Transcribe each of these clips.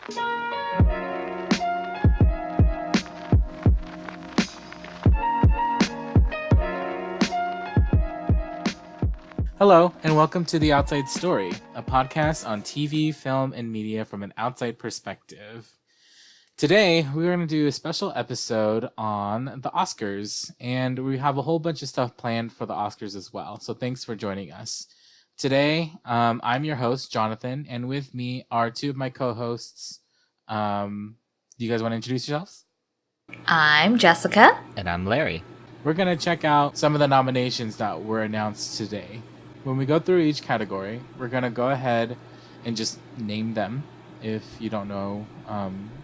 Hello, and welcome to The Outside Story, a podcast on TV, film, and media from an outside perspective. Today, we're going to do a special episode on the Oscars, and we have a whole bunch of stuff planned for the Oscars as well, so thanks for joining us. Today, I'm your host, Jonathan, and with me are two of my co-hosts. Do you guys want to introduce yourselves? I'm Jessica. And I'm Larry. We're going to check out some of the nominations that were announced today. When we go through each category, we're going to go ahead and just name them if you don't know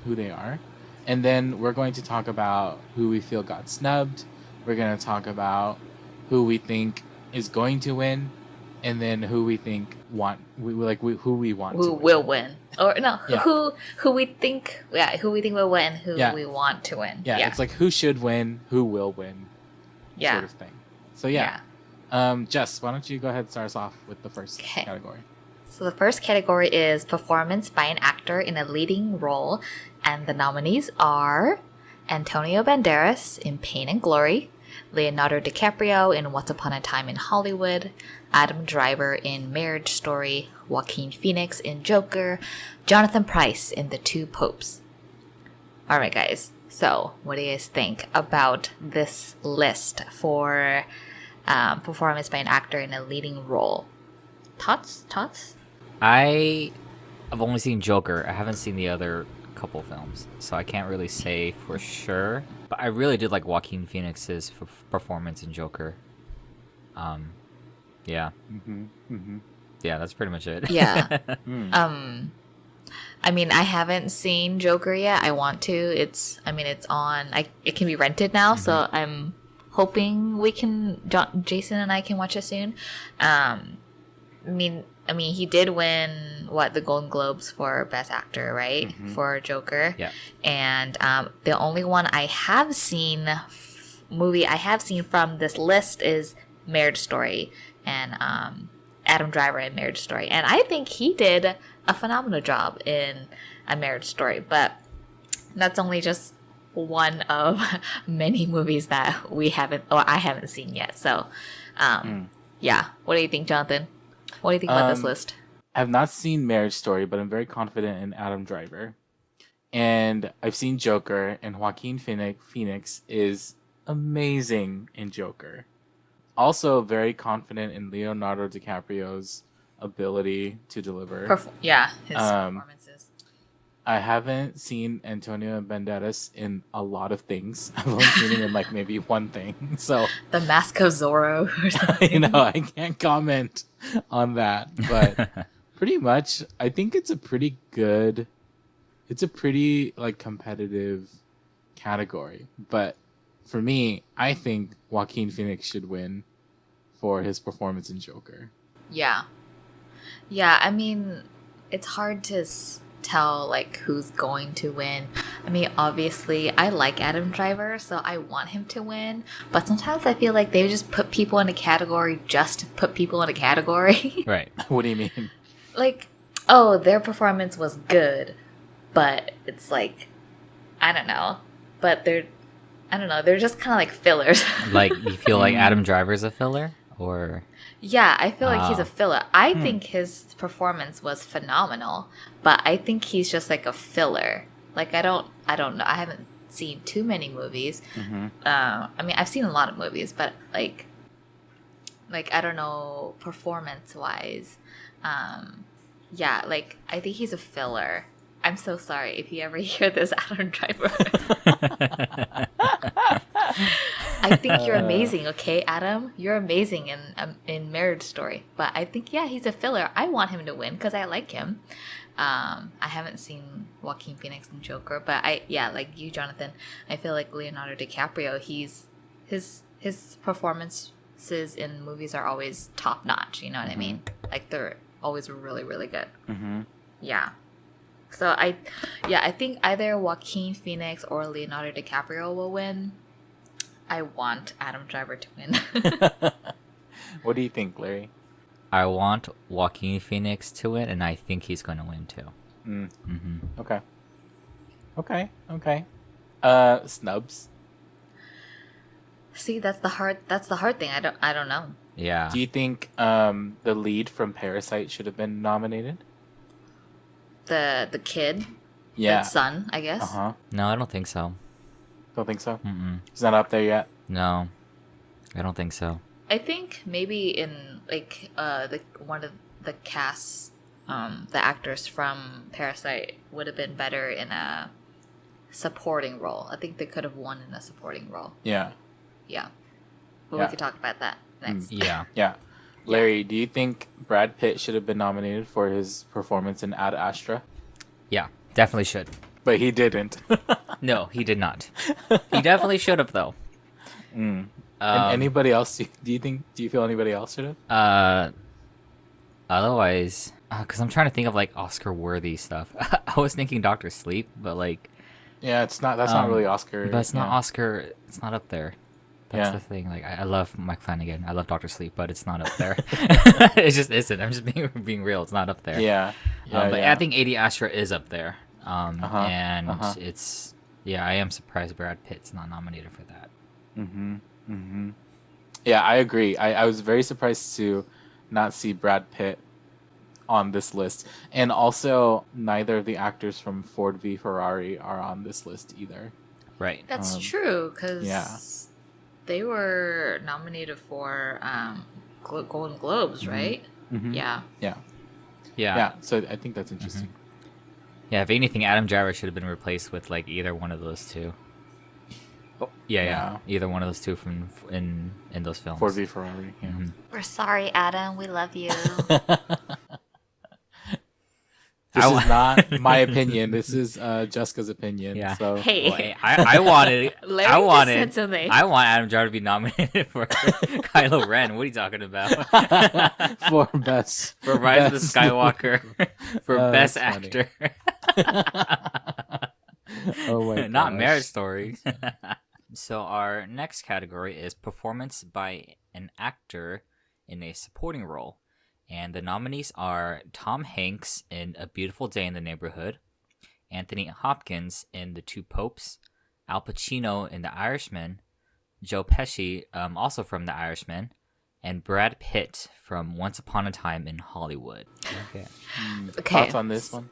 who they are. And then we're going to talk about who we feel got snubbed. We're going to talk about who we think is going to win. And then who we think who we want who to will win. Or no, Yeah. who we think will win, who Yeah. we want to win. Yeah, it's like who should win, who will win, sort of thing. So Jess, why don't you go ahead and start us off with the first category? So the first category is performance by an actor in a leading role, and the nominees are Antonio Banderas in Pain and Glory, Leonardo DiCaprio in Once Upon a Time in Hollywood, Adam Driver in Marriage Story, Joaquin Phoenix in Joker, Jonathan Pryce in The Two Popes. Alright guys, so what do you guys think about this list for performance by an actor in a leading role? Thoughts? I've only seen Joker. I haven't seen the other couple films, so I can't really say for sure. But I really did like Joaquin Phoenix's performance in Joker. Yeah. Yeah, that's pretty much it. Yeah. I mean, I haven't seen Joker yet. I want to. It's on. It can be rented now, so I'm hoping Jason and I can watch it soon. I mean, he did win the Golden Globes for Best Actor, right? For Joker. Yeah. And the only one I have seen movie I have seen from this list is Marriage Story, and Adam Driver in Marriage Story, and I think he did a phenomenal job in A Marriage Story. But that's only just one of many movies that I haven't seen yet. So, yeah. What do you think, Jonathan? What do you think about this list? I have not seen Marriage Story, but I'm very confident in Adam Driver. And I've seen Joker, and Joaquin Phoenix is amazing in Joker. Also very confident in Leonardo DiCaprio's ability to deliver. His performances. I haven't seen Antonio Banderas in a lot of things. I've only seen him in maybe one thing. So The Mask of Zorro or something. I can't comment on that. But pretty much, I think it's a pretty competitive category. But for me, I think Joaquin Phoenix should win for his performance in Joker. Yeah. I mean, it's hard to tell who's going to win. I mean, obviously, I like Adam Driver, so I want him to win. But sometimes I feel like they just put people in a category just to put people in a category. Right. What do you mean? Their performance was good, but it's I don't know. But they're just kind of fillers. You feel like Adam Driver's a filler, or? Yeah, I feel like he's a filler. I think his performance was phenomenal, but I think he's just a filler. I don't know. I haven't seen too many movies. I mean, I've seen a lot of movies, but I don't know, performance wise. I think he's a filler. I'm so sorry if you ever hear this, Adam Driver. I think you're amazing, okay, Adam? You're amazing in Marriage Story. But I think, he's a filler. I want him to win because I like him. I haven't seen Joaquin Phoenix in Joker, but like you, Jonathan, I feel like Leonardo DiCaprio, his performances in movies are always top notch. You know what I mean? They're always really, really good. Yeah. So I think either Joaquin Phoenix or Leonardo DiCaprio will win. I want Adam Driver to win. What do you think, Larry? I want Joaquin Phoenix to win, and I think he's going to win too. Okay. Okay. Snubs. See, that's the hard thing. I don't know. Yeah. Do you think the lead from Parasite should have been nominated? The kid, Yeah. the son, I guess. Uh-huh. No, I don't think so. Don't think so? Mm-mm. He's not up there yet? No, I don't think so. I think maybe in like the one of the casts, the actors from Parasite would have been better in a supporting role. I think they could have won in a supporting role. Yeah. Yeah, but Yeah. we could talk about that next. Yeah. Yeah. Larry, do you think Brad Pitt should have been nominated for his performance in Ad Astra? Yeah, definitely should. But he didn't. No, he did not. He definitely should have, though. And anybody else? Do you feel anybody else should have? Otherwise, because I'm trying to think of like Oscar-worthy stuff. I was thinking Doctor Sleep, but like, Yeah, it's not. That's not really Oscar. but it's not yeah. Oscar. It's not up there. That's Yeah. the thing. Like, I love Mike Flanagan. I love Doctor Sleep, but it's not up there. It just isn't. I'm just being real. It's not up there. Yeah. But yeah. I think AD Astra is up there. And uh-huh. it's I am surprised Brad Pitt's not nominated for that. Yeah, I agree. I was very surprised to not see Brad Pitt on this list, and also neither of the actors from Ford v Ferrari are on this list either. Right. That's true because yeah. they were nominated for Golden Globes, right? Yeah. Yeah. Yeah. Yeah. So I think that's interesting. Yeah, if anything, Adam Driver should have been replaced with like either one of those two. Oh, yeah. Either one of those two from in those films. Ford v Ferrari. Yeah. We're sorry, Adam. We love you. This is not my opinion. This is Jessica's opinion. Yeah. So Hey. Well, hey, I wanted. Larry I just wanted. said something. I want Adam Driver to be nominated for Kylo Ren. What are you talking about? for best For Rise of the best- Skywalker. For best that's funny. actor. Oh my Not gosh. Marriage Story. So our next category is performance by an actor in a supporting role. And the nominees are Tom Hanks in A Beautiful Day in the Neighborhood, Anthony Hopkins in The Two Popes, Al Pacino in The Irishman, Joe Pesci, also from The Irishman, and Brad Pitt from Once Upon a Time in Hollywood. Okay. Okay. Thoughts on this one?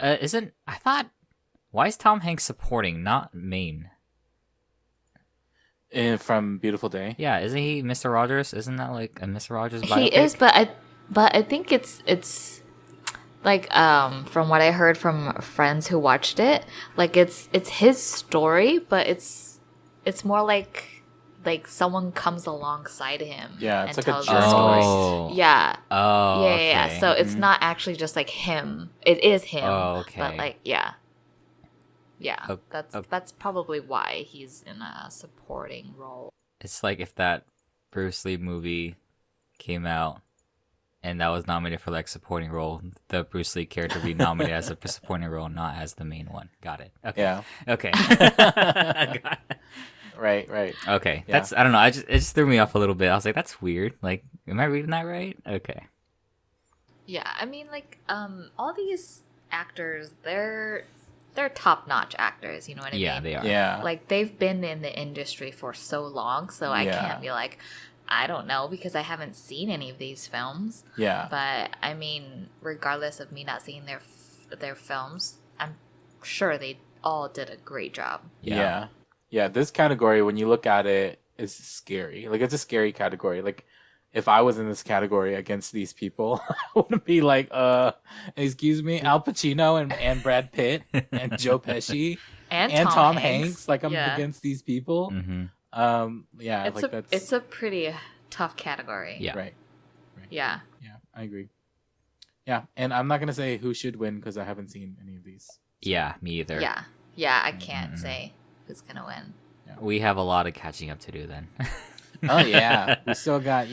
Why is Tom Hanks supporting, not main? From Beautiful Day. Yeah, isn't he Mr. Rogers? Isn't that like a Mr. Rogers biopic? He is, but I think it's like from what I heard from friends who watched it, like it's his story, but it's more like someone comes alongside him. Yeah, it's and like a tells journey. the story. Oh. Yeah. Oh, Yeah. okay. So it's not actually just like him. It is him. Oh, okay. But like, yeah. Yeah, Oh, that's probably why he's in a supporting role. It's like if that Bruce Lee movie came out and that was nominated for like supporting role, the Bruce Lee character be nominated as a supporting role, not as the main one. Got it. Okay. Yeah. Okay. Right. Okay. Yeah. That's I don't know. It just threw me off a little bit. I was like, that's weird. Like, am I reading that right? Okay. Yeah, I mean, like, all these actors, they're top-notch actors, you know what I Yeah, mean? they are. Yeah. Like, they've been in the industry for so long, so I Yeah. can't be like, I don't know, because I haven't seen any of these films. Yeah. But, I mean, regardless of me not seeing their films, I'm sure they all did a great job. Yeah. Yeah. This category, when you look at it, is scary. Like, it's a scary category. Like, if I was in this category against these people, I would be like, excuse me, Al Pacino and Brad Pitt and Joe Pesci And Tom Hanks. Like, I'm Yeah. against these people. Mm-hmm. Yeah. That's It's a pretty tough category. Yeah. right. Yeah. Yeah. I agree. Yeah. And I'm not going to say who should win because I haven't seen any of these. Yeah, me either. Yeah. Yeah, I can't say who's gonna win. We have a lot of catching up to do then. Oh, yeah. We still got,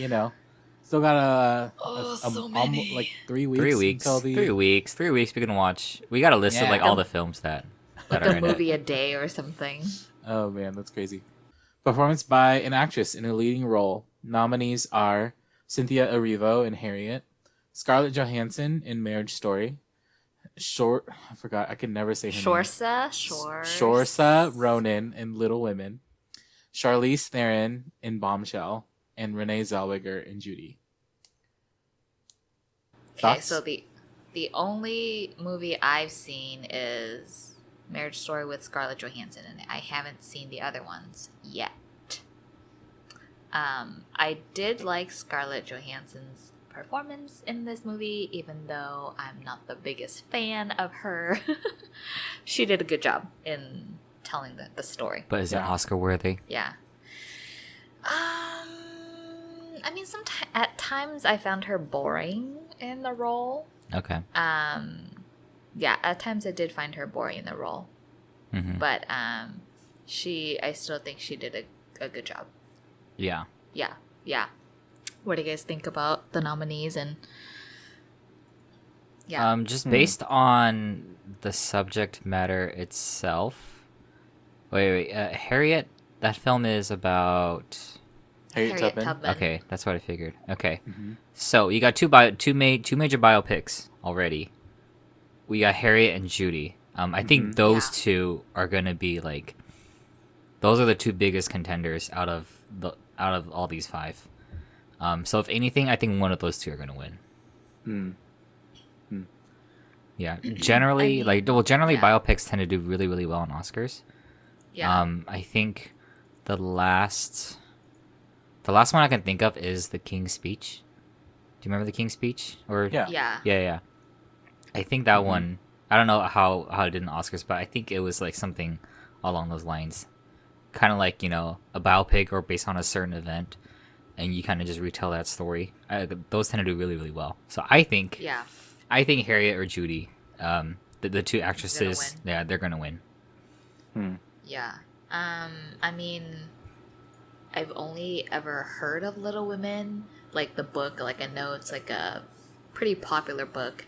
so many. like 3 weeks. 3 weeks. Until the... 3 weeks. 3 weeks. We can watch. We got a list of Yeah. like all the films that Like are a in it. movie a day or something. Oh man, that's crazy. Performance by an actress in a leading role. Nominees are Cynthia Erivo in Harriet, Scarlett Johansson in Marriage Story, I forgot. I could never say her name. Shorsa Ronan in Little Women, Charlize Theron in Bombshell, and Renee Zellweger in Judy. Okay, Thoughts? so the only movie I've seen is Marriage Story with Scarlett Johansson, and I haven't seen the other ones yet. I did like Scarlett Johansson's performance in this movie, even though I'm not the biggest fan of her. She did a good job in telling the story. But is it Yeah. Oscar worthy? Yeah. I mean, at times I found her boring in the role. Okay. Yeah, at times I did find her boring in the role, but I still think she did a good job. Yeah. Yeah. What do you guys think about the nominees and? Yeah. Just based on the subject matter itself. Wait. Harriet. That film is about. Harriet Tubman. Okay, that's what I figured. Okay, Mm-hmm. so you got two major biopics already. We got Harriet and Judy. I think those Yeah. two are gonna be like. Those are the two biggest contenders out of all these five. So if anything, I think one of those two are gonna win. Yeah, generally, I mean, generally yeah. biopics tend to do really, really well on Oscars. Yeah. I think the last one I can think of is The King's Speech. Do you remember The King's Speech? Or Yeah. Yeah. I think that one. I don't know how it did in Oscars, but I think it was like something along those lines, kind of like a biopic or based on a certain event, and you kind of just retell that story. Those tend to do really, really well. So I think Yeah. Harriet or Judy, the two actresses, win. they're gonna win. Yeah. I mean, I've only ever heard of Little Women, like the book. Like I know it's like a pretty popular book,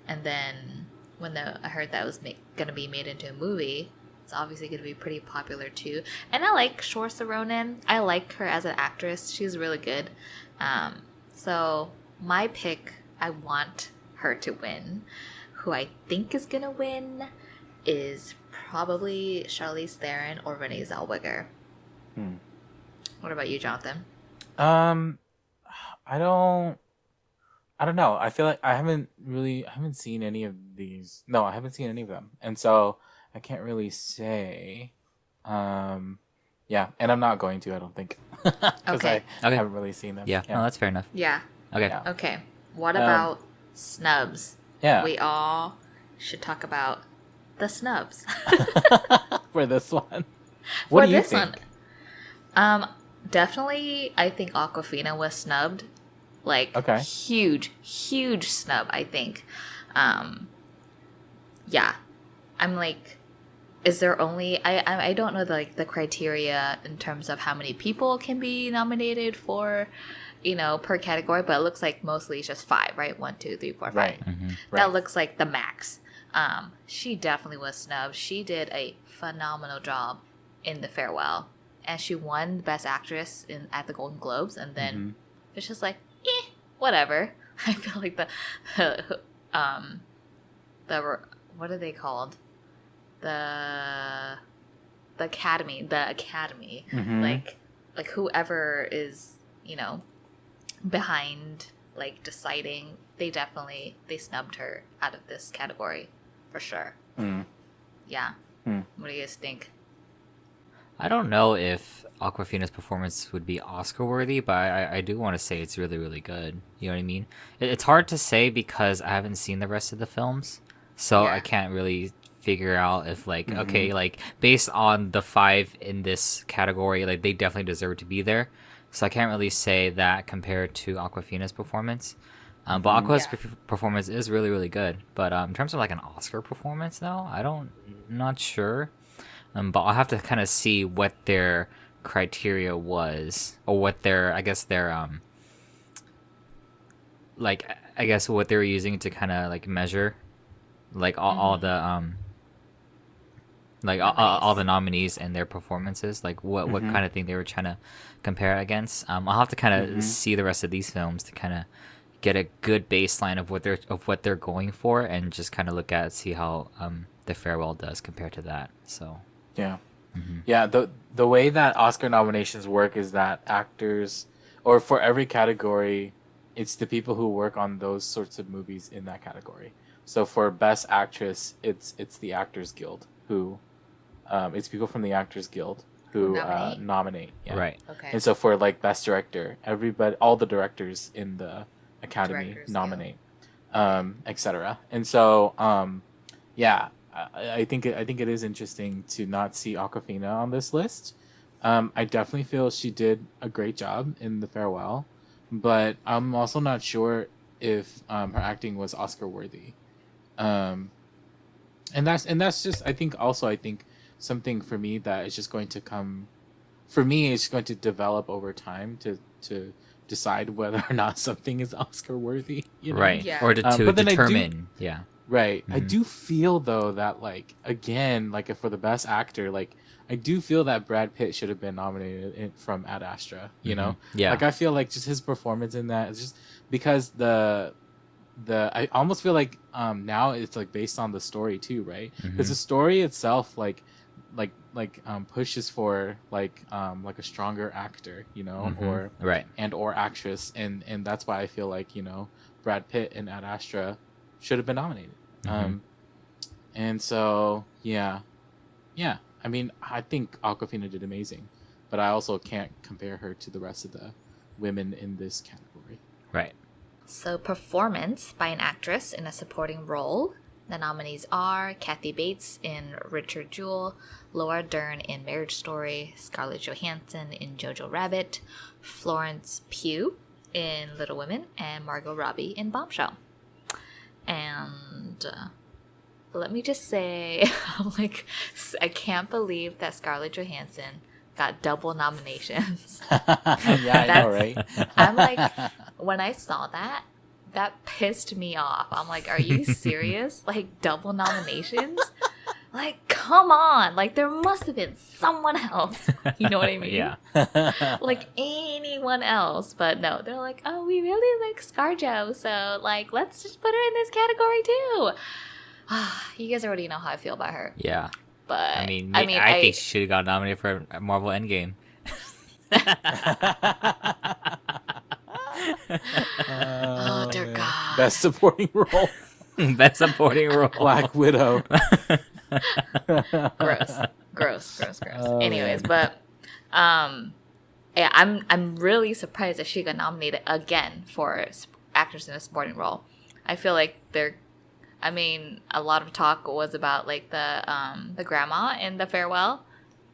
and then when I heard that was gonna be made into a movie, it's obviously gonna be pretty popular too. And I like Saoirse Ronan. I like her as an actress. She's really good. So my pick, I want her to win. Who I think is gonna win is probably Charlize Theron or Renee Zellweger. What about you, Jonathan? I don't know. I feel like I haven't seen any of these. No, I haven't seen any of them, and so I can't really say. Yeah, and I'm not going to. I don't think because Okay. I haven't really seen them. Yeah, no, that's fair enough. Yeah. Okay. Yeah. Okay. What about snubs? Yeah. We all should talk about the snubs. For this one. What For do you this think? one, definitely, I think Aquafina was snubbed. Like, Okay. huge snub, I think. Yeah. I'm like, is there only... I don't know the criteria in terms of how many people can be nominated for, per category, but it looks like mostly it's just 5, right? 1, 2, 3, 4, 5. Right. That looks like the max. She definitely was snubbed. She did a phenomenal job in The Farewell, and she won Best Actress at the Golden Globes, and then it's just like, whatever. I feel like the what are they called? The Academy, like whoever is behind deciding, they snubbed her out of this category for sure. Yeah. What do you guys think? I don't know if Aquafina's performance would be Oscar worthy, but I do want to say it's really, really good. You know what I mean? It's hard to say because I haven't seen the rest of the films, so Yeah. I can't really figure out if okay, based on the 5 in this category, they definitely deserve to be there. So I can't really say that compared to Aquafina's performance. But Aqua's performance is really, really good. But in terms of an Oscar performance, though, not sure. But I'll have to kind of see what their criteria was, or what their what they were using to kind of measure, all the all the nominees and their performances, what kind of thing they were trying to compare against. I'll have to kind of see the rest of these films to kind of get a good baseline of what they're going for, and just kind of look at see how the Farewell does compared to that. So Yeah. Yeah, the way that Oscar nominations work is that actors, or for every category, it's the people who work on those sorts of movies in that category. So for Best Actress, it's the Actors Guild who, it's people from the Actors Guild who nominate. Yeah. right. Okay. And so for like Best Director, all the directors in the Academy Directors nominate, etc. And so, yeah, I think it is interesting to not see Awkwafina on this list. I definitely feel she did a great job in The Farewell, but I'm also not sure if her acting was Oscar worthy. And that's just I think something for me that is just going to come. For me, it's going to develop over time to decide whether or not something is Oscar worthy. You know? Right. Yeah. Or to But then determine. Yeah. Right. I Mhm. do feel though that like again, like for the best actor, like I do feel that Brad Pitt should have been nominated from Ad Astra, you know? Yeah. Like I feel like just his performance in that is just because the I almost feel like now it's like based on the story too, right? Because the story itself pushes for like a stronger actor, you know, or right. or actress, and that's why I feel like, you know, Brad Pitt and Ad Astra should have been nominated. And so yeah. I mean, I think Awkwafina did amazing, but I also can't compare her to the rest of the women in this category. Right. So, performance by an actress in a supporting role. The nominees are Kathy Bates in Richard Jewell, Laura Dern in Marriage Story, Scarlett Johansson in Jojo Rabbit, Florence Pugh in Little Women, and Margot Robbie in Bombshell. And let me just say, I can't believe that Scarlett Johansson got double nominations. Yeah, I know, right? I'm like, when I saw that pissed me off. I'm like, are you serious? Like, double nominations? Like, come on. Like, there must have been someone else. You know what I mean? Yeah. Like, anyone else. But no, they're like, oh, we really like ScarJo. So, like, let's just put her in this category, too. You guys already know how I feel about her. Yeah. But, I think she should have got nominated for Marvel Endgame. Oh, dear God. Best supporting role. Best supporting role. Black Widow. Gross. Oh, Anyways, man. but yeah, I'm really surprised that she got nominated again for actress in a supporting role. I feel like a lot of talk was about like the grandma in The Farewell.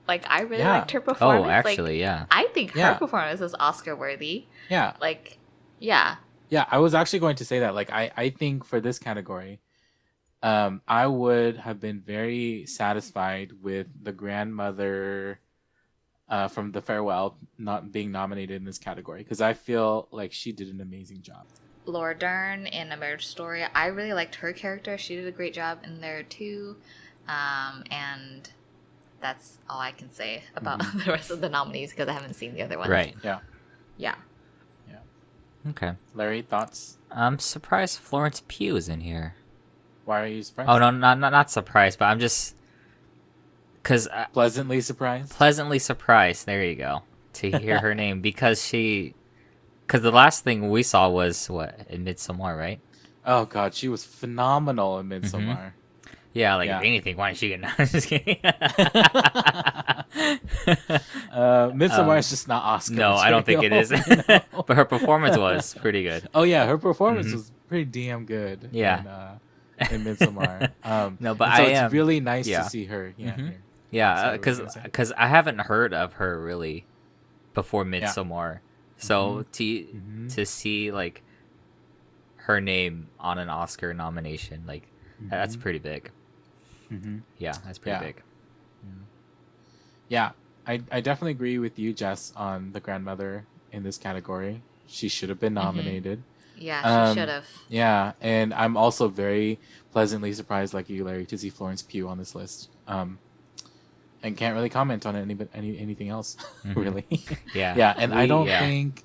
Like, I really liked her performance. Oh, actually, like, yeah. I think her performance is Oscar worthy. Yeah. Like, yeah. Yeah, I was actually going to say that. Like, I think for this category, I would have been very satisfied with the grandmother from The Farewell not being nominated in this category, because I feel like she did an amazing job. Laura Dern in A Marriage Story, I really liked her character. She did a great job in there too. And that's all I can say about the rest of the nominees because I haven't seen the other ones. Right. Yeah. Okay. Larry, thoughts? I'm surprised Florence Pugh is in here. Why are you surprised? Oh, no, not surprised, but I'm just... Because... Pleasantly surprised? Pleasantly surprised, there you go, to hear her name, because she... Because the last thing we saw was, in Midsommar, right? Oh, God, she was phenomenal in Midsommar. Yeah, like, if anything, why didn't she get... No, I'm just kidding. Midsommar is just not Oscar No, I don't think it is. But her performance was pretty good. Oh, yeah, her performance was pretty damn good. Yeah. In Midsommar. No, but so it's really nice to see her. Yeah. Mm-hmm. Here. Yeah, That's what I was because I haven't heard of her really before Midsommar. So to see like her name on an Oscar nomination, like that's pretty big. Yeah, that's pretty big. Yeah, I definitely agree with you, Jess, on the grandmother in this category. She should have been nominated. Yeah, she should have. Yeah, and I'm also very pleasantly surprised, like you, Larry, to see Florence Pugh on this list. And can't really comment on anything else, really. Yeah. Yeah, and I don't think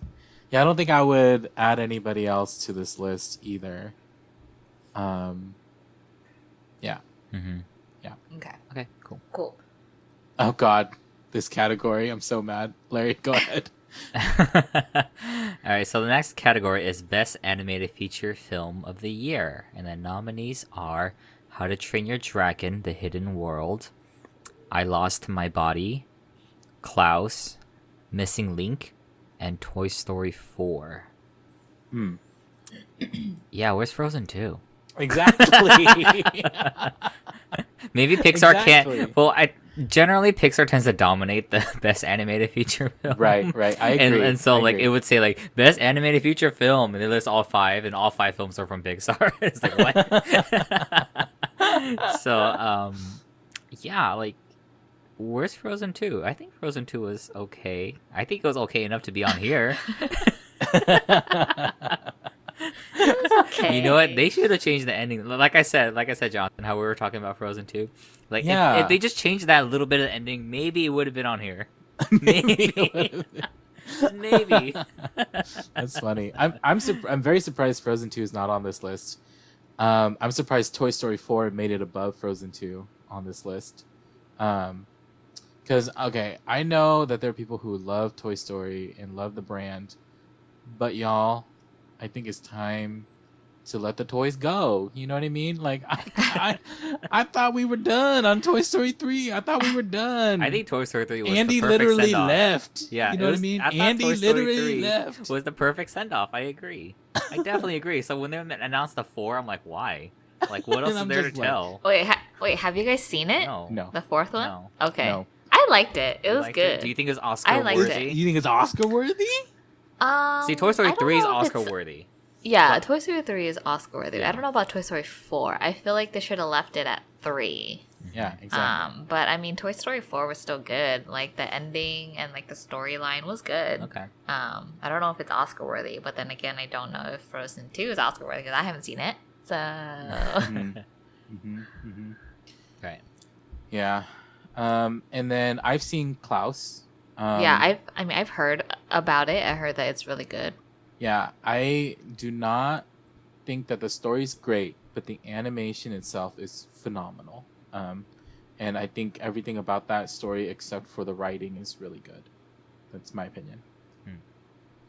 Yeah, I don't think I would add anybody else to this list either. Yeah. Mm-hmm. Okay. Okay, cool. Cool. Oh God, this category. I'm so mad. Larry, go ahead. All right, so the next category is Best Animated Feature Film of the Year. And the nominees are How to Train Your Dragon, The Hidden World, I Lost My Body, Klaus, Missing Link, and Toy Story 4. Yeah, where's Frozen 2? Exactly. Maybe Pixar Exactly. can't. Well, generally Pixar tends to dominate the best animated feature film. Right. I agree. And so I like agree. it would say like best animated feature film, and they list all five, and all five films are from Pixar. It's like what? So yeah, like where's Frozen 2? I think Frozen 2 was okay. I think it was okay enough to be on here. It was okay. You know what? They should have changed the ending. Like I said, Jonathan, how we were talking about Frozen 2. Like, Yeah. if they just changed that little bit of ending, maybe it would have been on here. Maybe. Maybe. That's funny. I'm very surprised Frozen 2 is not on this list. I'm surprised Toy Story 4 made it above Frozen 2 on this list. Because okay, I know that there are people who love Toy Story and love the brand, but y'all, I think it's time to let the toys go. You know what I mean? Like I thought we were done on Toy Story 3. I thought we were done. I think Toy Story 3 was Andy the perfect literally send-off. left. Yeah, you know what I mean? I thought Andy Toy Story literally 3 left. was the perfect send-off. I agree. I definitely agree. So when they announced the 4, I'm like, why? Like, what else And is I'm there to just like- tell? Wait, have you guys seen it? No. The fourth one? No. Okay. No. I liked it. It You was liked good. Do you think it's Oscar I liked worthy? it. You think it's Oscar worthy? See, Toy Story I don't 3 is know if Oscar it's- worthy. Yeah, Well- Toy Story 3 is Oscar worthy. Yeah. I don't know about Toy Story 4. I feel like they should have left it at 3. Yeah, exactly. But I mean, Toy Story 4 was still good. Like the ending and like the storyline was good. Okay. I don't know if it's Oscar worthy, but then again, I don't know if Frozen 2 is Oscar worthy because I haven't seen it. So Right. Yeah. And then I've seen Klaus. yeah, I've heard about it. I heard that it's really good. Yeah, I do not think that the story's great, but the animation itself is phenomenal. And I think everything about that story, except for the writing, is really good. That's my opinion.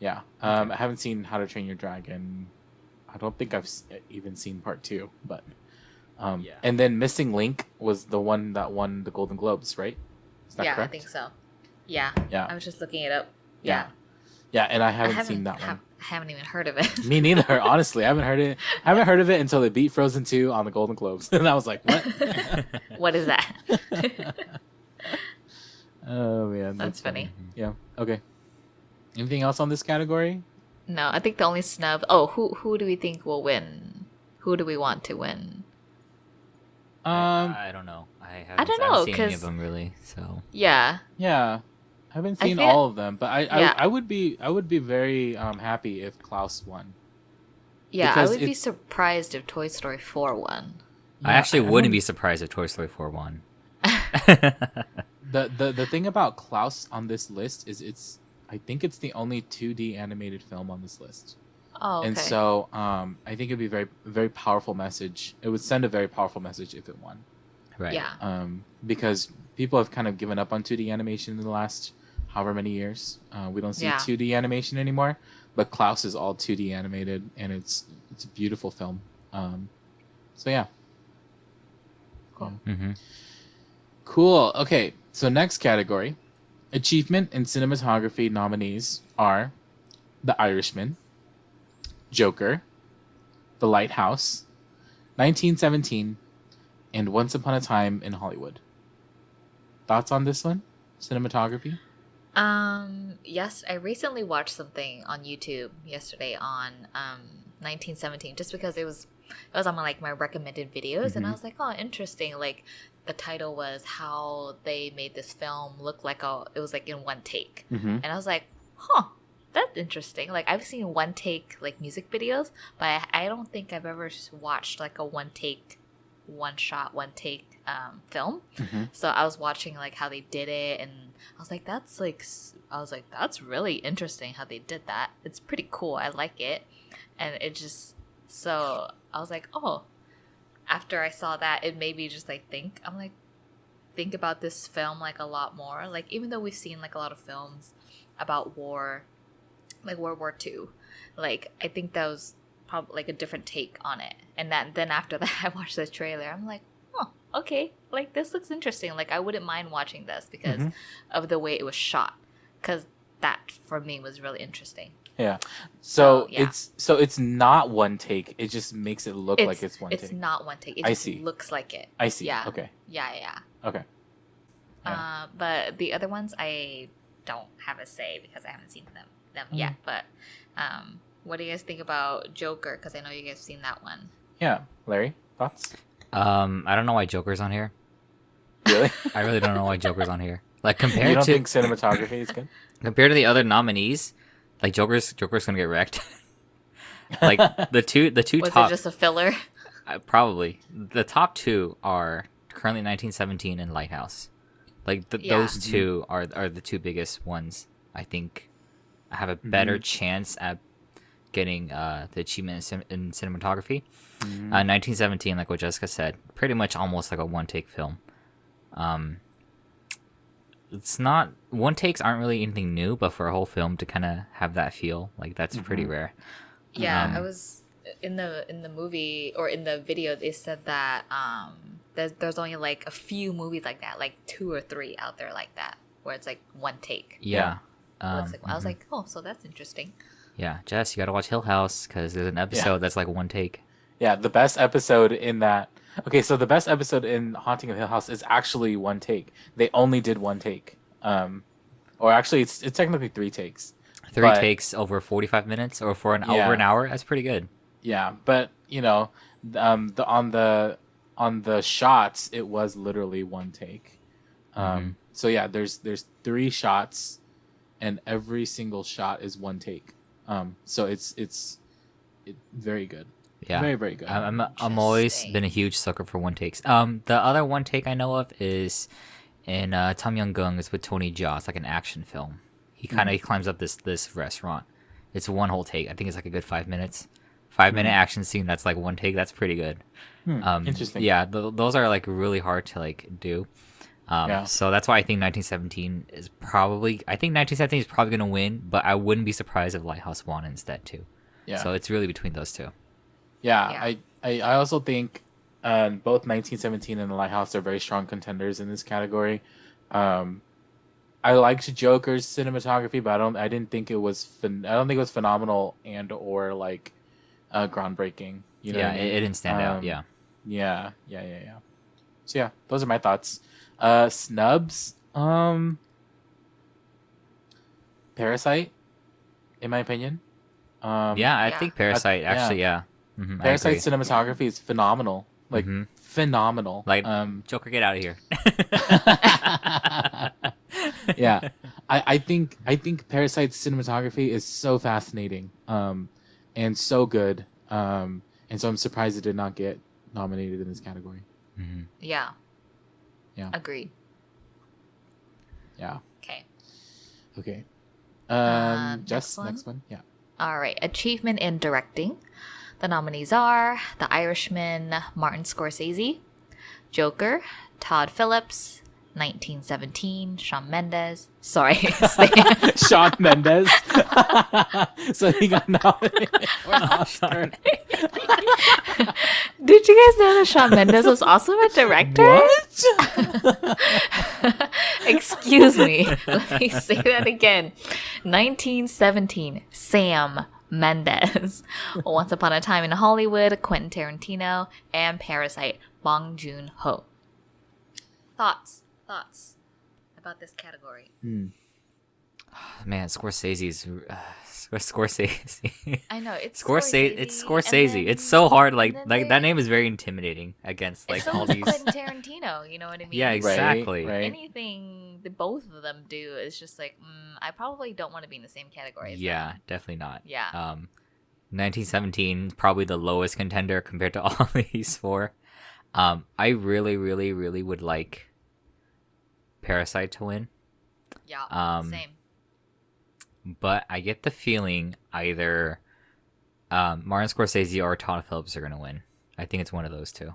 Yeah. I haven't seen How to Train Your Dragon. I don't think I've even seen part 2, but Yeah. And then Missing Link was the one that won the Golden Globes, right? Is that Yeah, correct? I think so. Yeah. Yeah. I was just looking it up. Yeah. Yeah, and I haven't seen that one. I haven't even heard of it. Me neither. Honestly, I haven't heard it. I haven't heard of it until they beat Frozen 2 on the Golden Globes, and I was like, "What? What is that? Oh man, That's funny. Yeah. Okay. Anything else on this category? No, I think the only snub. Oh, who do we think will win? Who do we want to win? I don't know. I don't haven't know, seen any 'cause- of them really. So Yeah. Yeah, I haven't I seen feel- all of them, but Yeah. I would be very happy if Klaus won. Yeah, Because I would be it's- surprised if Toy Story 4 won. I Yeah, actually I wouldn't don't- be surprised if Toy Story 4 won. The thing about Klaus on this list is I think it's the only 2D animated film on this list. Oh, okay. And so I think it'd be very powerful message. It would send a very powerful message if it won. Right. Yeah. Because people have kind of given up on 2D animation in the last however many years. We don't see Yeah. 2D animation anymore, but Klaus is all 2D animated, and it's a beautiful film. So yeah. Cool. Mm-hmm. Cool. Okay, so next category. Achievement in cinematography nominees are The Irishman, Joker, The Lighthouse, 1917, and Once Upon a Time in Hollywood. Thoughts on this one? Cinematography? Yes, I recently watched something on YouTube yesterday on 1917 just because it was on my recommended videos and I was like, oh, interesting. Like the title was how they made this film look like it was like in one take. Mm-hmm. And I was like, huh, that's interesting. Like I've seen one take like music videos, but I don't think I've ever watched like a one take one shot, one take film. Mm-hmm. So I was watching like how they did it, and I was like, that's really interesting how they did that. It's pretty cool. I like it, and it just so I was like, oh. After I saw that, it made me just like think. I'm like, think about this film like a lot more. Like even though we've seen like a lot of films about war, like World War II, like I think that was probably like a different take on it. And then after that, I watched the trailer. I'm like, oh, okay, like this looks interesting. Like I wouldn't mind watching this because of the way it was shot. Because that for me was really interesting. Yeah. So yeah. it's not one take. It just makes it look like it's one take. It's not one take. It I just see. looks like it. I see. Yeah. Okay. Yeah. Okay. Yeah. But the other ones I don't have a say because I haven't seen them yet. But what do you guys think about Joker? Because I know you guys have seen that one. Yeah. Larry, thoughts? I don't know why Joker's on here. Really? I really don't know why Joker's on here. Like You compared don't to think cinematography is good? compared to the other nominees, like Joker's gonna get wrecked. Like the two Was top it just a filler? probably the top two are currently 1917 and Lighthouse. Like those two are the two biggest ones. I think I have a better chance at getting the achievement in cinematography. 1917, like what Jessica said, pretty much almost like a one take film. It's not one takes aren't really anything new, but for a whole film to kind of have that feel, like that's pretty rare. Yeah, I was in the movie or in the video. They said that there's only like a few movies like that, like 2 or 3 out there like that, where it's like one take. Yeah. I was like, oh, so that's interesting. Yeah, Jess, you gotta watch Hill House because there's an episode that's like one take. Yeah, the best episode in that. Okay, so the best episode in Haunting of Hill House is actually one take. They only did one take. Or actually, it's technically 3 takes. 3 takes over 45 minutes, or for over an hour. That's pretty good. Yeah, but you know, on the shots, it was literally one take. So yeah, there's 3 shots, and every single shot is one take. So it's very good. Yeah, very, very good. I'm always been a huge sucker for one takes. The other one take I know of is in Tom Young-gung. It's with Tony Jaa. It's like an action film. He climbs up this restaurant. It's one whole take. I think it's like a good 5 minutes. 5-minute action scene. That's like one take. That's pretty good. Interesting. Yeah, those are like really hard to like do. So that's why I think 1917 is probably. I think 1917 is probably gonna win, but I wouldn't be surprised if Lighthouse won instead too. Yeah. So it's really between those two. Yeah. I also think both 1917 and The Lighthouse are very strong contenders in this category. I liked Joker's cinematography, but I didn't think it was I don't think it was phenomenal and or like groundbreaking. You know what I mean? It didn't stand out. Yeah. Yeah. So yeah, those are my thoughts. Snubs. Parasite, in my opinion. I think Parasite actually. Yeah. Parasite cinematography is phenomenal. Like phenomenal. Like Joker, get out of here. Yeah, I think Parasite's cinematography is so fascinating, and so good, and so I'm surprised it did not get nominated in this category. Yeah. Yeah. Agreed. Yeah. Okay. Jess, next one. Yeah. All right. Achievement in directing. The nominees are The Irishman, Martin Scorsese; Joker, Todd Phillips; 1917, Shawn Mendes. Sorry. Shawn Mendes. So he got nominated for an Oscar. Did you guys know that Shawn Mendes was also a director? What? Excuse me. Let me say that again. 1917, Sam Mendes; Once Upon a Time in Hollywood, Quentin Tarantino; and Parasite, Bong Joon-ho. Thoughts about this category? Man, Scorsese's Scorsese. I know it's Scorsese. Scorsese. It's Scorsese. Then, it's so hard. Like that name is very intimidating against like so all is these. Quentin Tarantino. You know what I mean? Yeah, exactly. Right. Anything the both of them do is just like I probably don't want to be in the same category as Yeah, them. definitely not. Yeah. 1917 probably the lowest contender compared to all these 4. I really, really, really would like Parasite to win. Yeah, Um, same. but I get the feeling either Martin Scorsese or Todd Phillips are gonna win. I think it's one of those two.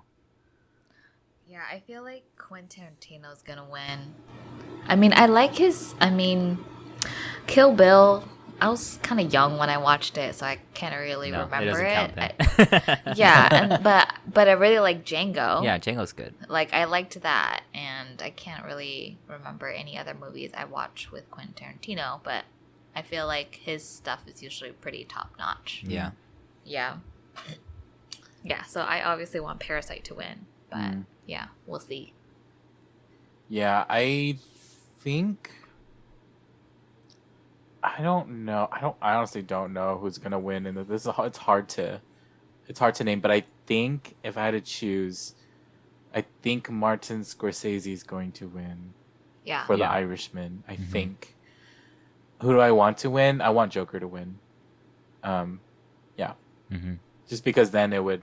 Yeah, I feel like Quentin Tarantino's gonna win. I mean, I like his. I mean, Kill Bill. I was kind of young when I watched it, so I can't really No, it remember doesn't count it. then. Yeah, and but I really like Django. Yeah, Django's good. Like I liked that, and I can't really remember any other movies I watched with Quentin Tarantino, but I feel like his stuff is usually pretty top notch. Yeah. Yeah. Yeah, so I obviously want Parasite to win, but yeah, we'll see. Yeah, I think I don't know. I honestly don't know who's gonna win, and this is it's hard to name. But I think if I had to choose, I think Martin Scorsese is going to win Yeah. for The Yeah. Irishman. I think. Who do I want to win? I want Joker to win. Yeah, Mm-hmm. just because then it would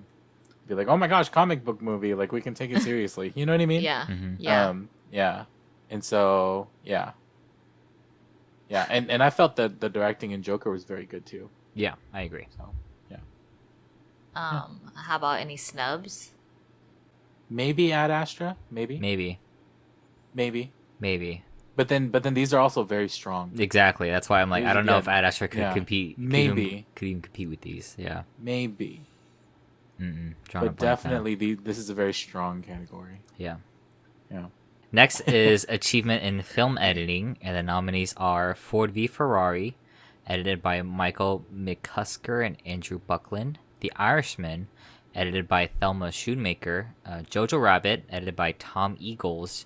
be like, oh my gosh, comic book movie, like we can take it seriously. You know what I mean? Yeah. Mm-hmm. Yeah. Yeah. And so, yeah. Yeah, and I felt that the directing in Joker was very good too. Yeah, I agree. So, yeah. How about any snubs? Maybe Ad Astra, maybe. Maybe. But then these are also very strong. Exactly. That's why I'm like, I don't know Yeah. if Ad Astra could Yeah. compete. Maybe. Could even compete with these. Yeah. Maybe. Drawing a But blank now. definitely this is a very strong category. Yeah. Yeah. Next is achievement in film editing, and the nominees are Ford v Ferrari, edited by Michael McCusker and Andrew Buckland; The Irishman, edited by Thelma Schoonmaker; Jojo Rabbit, edited by Tom Eagles;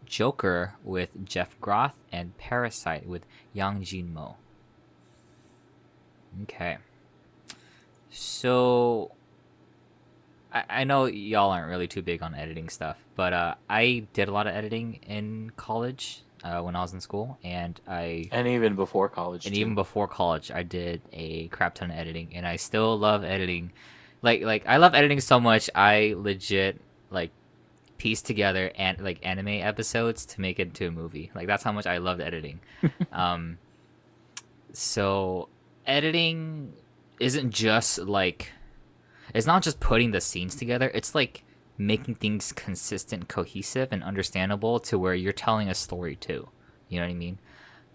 Joker with Jeff Groth; and Parasite with Yang Jin-mo. Okay. So I know y'all aren't really too big on editing stuff, but I did a lot of editing in college when I was in school, and even before college. even before college, I did a crap ton of editing, and I still love editing. Like I love editing so much, I legit like piece together and like anime episodes to make it into a movie. Like that's how much I loved editing. So editing isn't just like, it's not just putting the scenes together, it's like making things consistent, cohesive, and understandable to where you're telling a story too. You know what I mean?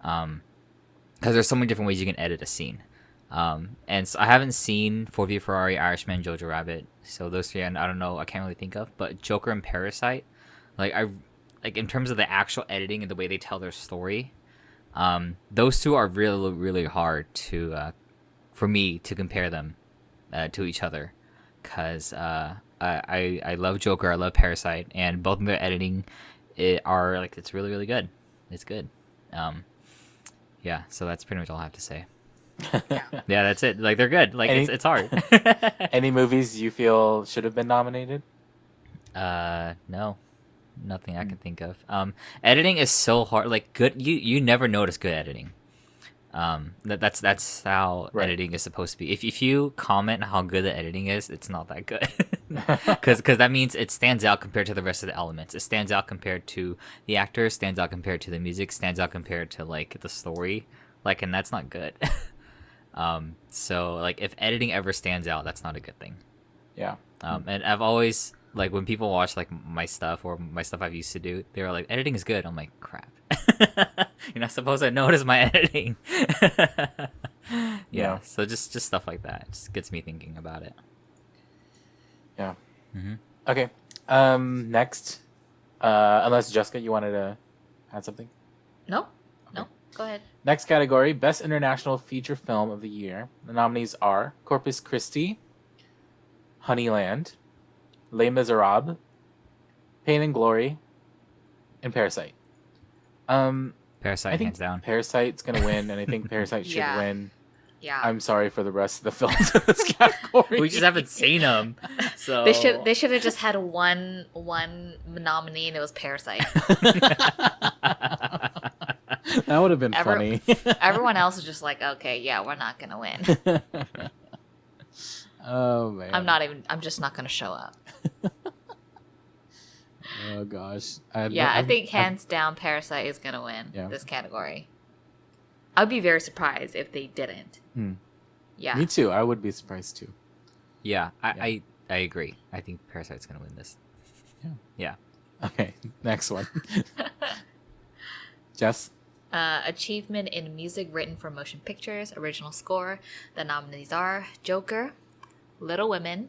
Because there's so many different ways you can edit a scene. And so I haven't seen Ford v Ferrari, Irishman, Jojo Rabbit, so those three I don't know, I can't really think of. But Joker and Parasite, like in terms of the actual editing and the way they tell their story, those two are really, really hard to for me to compare them to each other, because I love Joker, I love Parasite, and both of their editing are like, it's really, really good. It's good. Yeah, so that's pretty much all I have to say. Yeah, that's it. Like, they're good. Like, it's hard. Any movies you feel should have been nominated? No, nothing I can think of. Editing is so hard. Like, good, you never notice good editing. That's how Right. editing is supposed to be. If you comment how good the editing is, it's not that good. Because that means it stands out compared to the rest of the elements. It stands out compared to the actors, stands out compared to the music, stands out compared to like the story. Like, and that's not good. So like, if editing ever stands out, that's not a good thing. Yeah. And I've always, like, when people watch like my stuff or my stuff I've used to do, they're like, editing is good. I'm like, crap. You're not supposed to notice my editing. Yeah. So just stuff like that just gets me thinking about it. Yeah. Mm-hmm. Okay. Next, unless Jessica, you wanted to add something? No? No? Go ahead. Next category, Best International Feature Film of the Year. The nominees are Corpus Christi, Honeyland, Les Miserables, Pain and Glory, and Parasite. Parasite, I think hands down. Parasite's gonna win, and I think Parasite should Yeah. win. Yeah. I'm sorry for the rest of the films in this category. We just haven't seen them, so They should have just had one nominee, and it was Parasite. That would have been funny. Everyone else is just like, okay, yeah, we're not gonna win. Oh man. I'm just not gonna show up. Oh gosh. I think hands down Parasite is gonna win this category. I'd be very surprised if they didn't. Yeah. Me too. I would be surprised too. Yeah, I agree. I think Parasite's gonna win this. Yeah. Okay, next one. Jess? Achievement in music written for motion pictures, original score. The nominees are Joker, Little Women,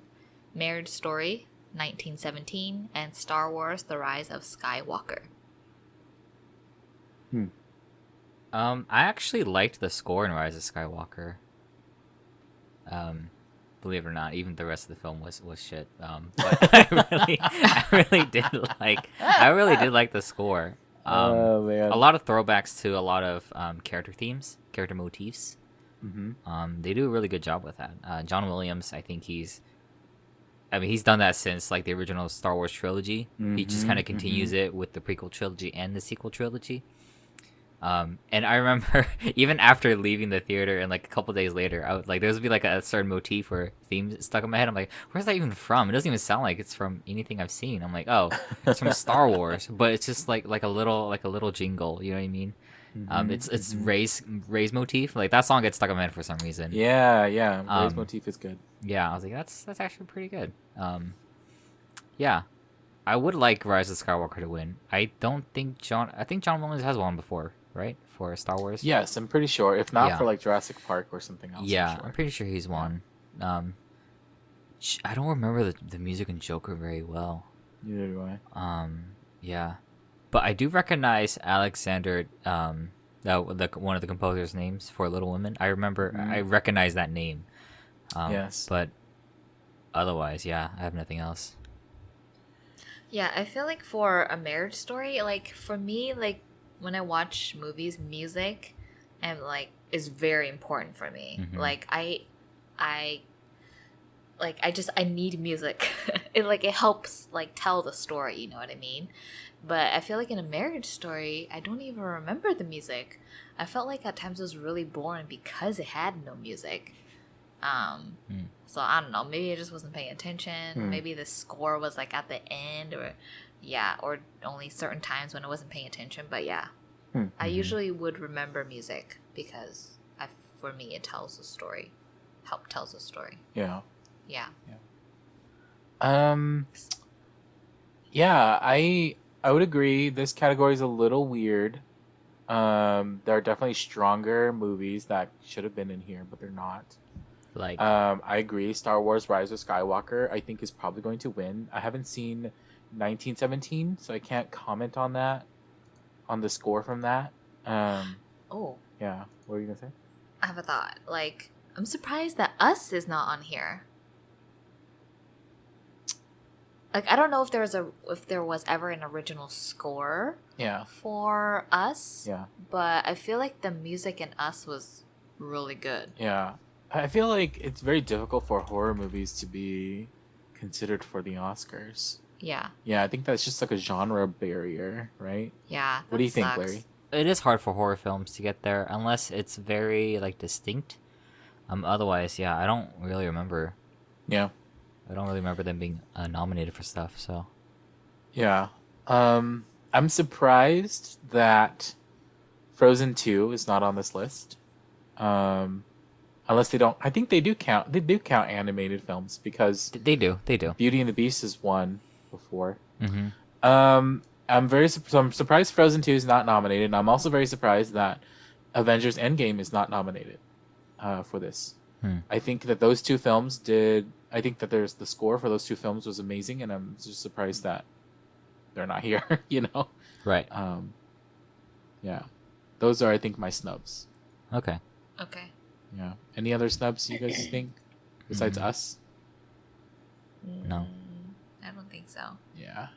Marriage Story, 1917, and Star Wars: The Rise of Skywalker. I actually liked the score in Rise of Skywalker. Believe it or not, even the rest of the film was shit. But I really did like the score. Oh man. A lot of throwbacks to a lot of character themes, character motifs. They do a really good job with that. John Williams, I think he's done that since like the original Star Wars trilogy. He just kind of continues it with the prequel trilogy and the sequel trilogy. And I remember even after leaving the theater and like a couple days later, I would like there would be like a certain motif or theme stuck in my head. I'm like, where's that even from? It doesn't even sound like it's from anything I've seen. I'm like, oh, it's from Star Wars, but it's just like a little jingle. You know what I mean? It's Ray's motif. Like that song gets stuck in my head for some reason. Yeah. Ray's motif is good. Yeah, I was like, that's actually pretty good. Yeah, I would like Rise of Skywalker to win. I think John Williams has won before, right? For Star Wars. Yes, I'm pretty sure. If not for like Jurassic Park or something else. Yeah, I'm pretty sure he's won. I don't remember the music in Joker very well. Neither do I. Yeah, but I do recognize Alexander, one of the composers' names for Little Women. I remember, I recognize that name. Yes. But otherwise, yeah, I have nothing else. Yeah, I feel like for A Marriage Story, like for me, like when I watch movies, music and like is very important for me. Like I need music. it helps like tell the story, you know what I mean? But I feel like in A Marriage Story, I don't even remember the music. I felt like at times it was really boring because it had no music. So I don't know, maybe I just wasn't paying attention. Maybe the score was like at the end or only certain times when I wasn't paying attention. But yeah, I usually would remember music because for me it tells a story, tells a story. Yeah. Yeah. Yeah, I would agree. This category is a little weird. There are definitely stronger movies that should have been in here, but they're not. Like, I agree. Star Wars: Rise of Skywalker, I think, is probably going to win. I haven't seen 1917, so I can't comment on that, on the score from that. Oh. Yeah. What were you gonna say? I have a thought. Like, I'm surprised that Us is not on here. Like, I don't know if there was ever an original score. Yeah. For Us. Yeah. But I feel like the music in Us was really good. Yeah. I feel like it's very difficult for horror movies to be considered for the Oscars. Yeah. Yeah, I think that's just like a genre barrier, right? Yeah. What do you think, sucks. Larry? it is hard for horror films to get there unless it's very like distinct. Otherwise, yeah, I don't really remember. Yeah. I don't really remember them being nominated for stuff. So. Yeah. I'm surprised that Frozen 2 is not on this list. Unless they don't. I think they do count. They do count animated films because They do. Beauty and the Beast is one before. Mm-hmm. I'm surprised Frozen 2 is not nominated. And I'm also very surprised that Avengers Endgame is not nominated for this. I think that those two films did. I think that there's the score for those two films was amazing, and I'm just surprised that they're not here. You know. Right. Yeah, those are I think my snubs. Okay. Okay. Yeah. Any other snubs you guys think besides us? No. I don't think so. Yeah.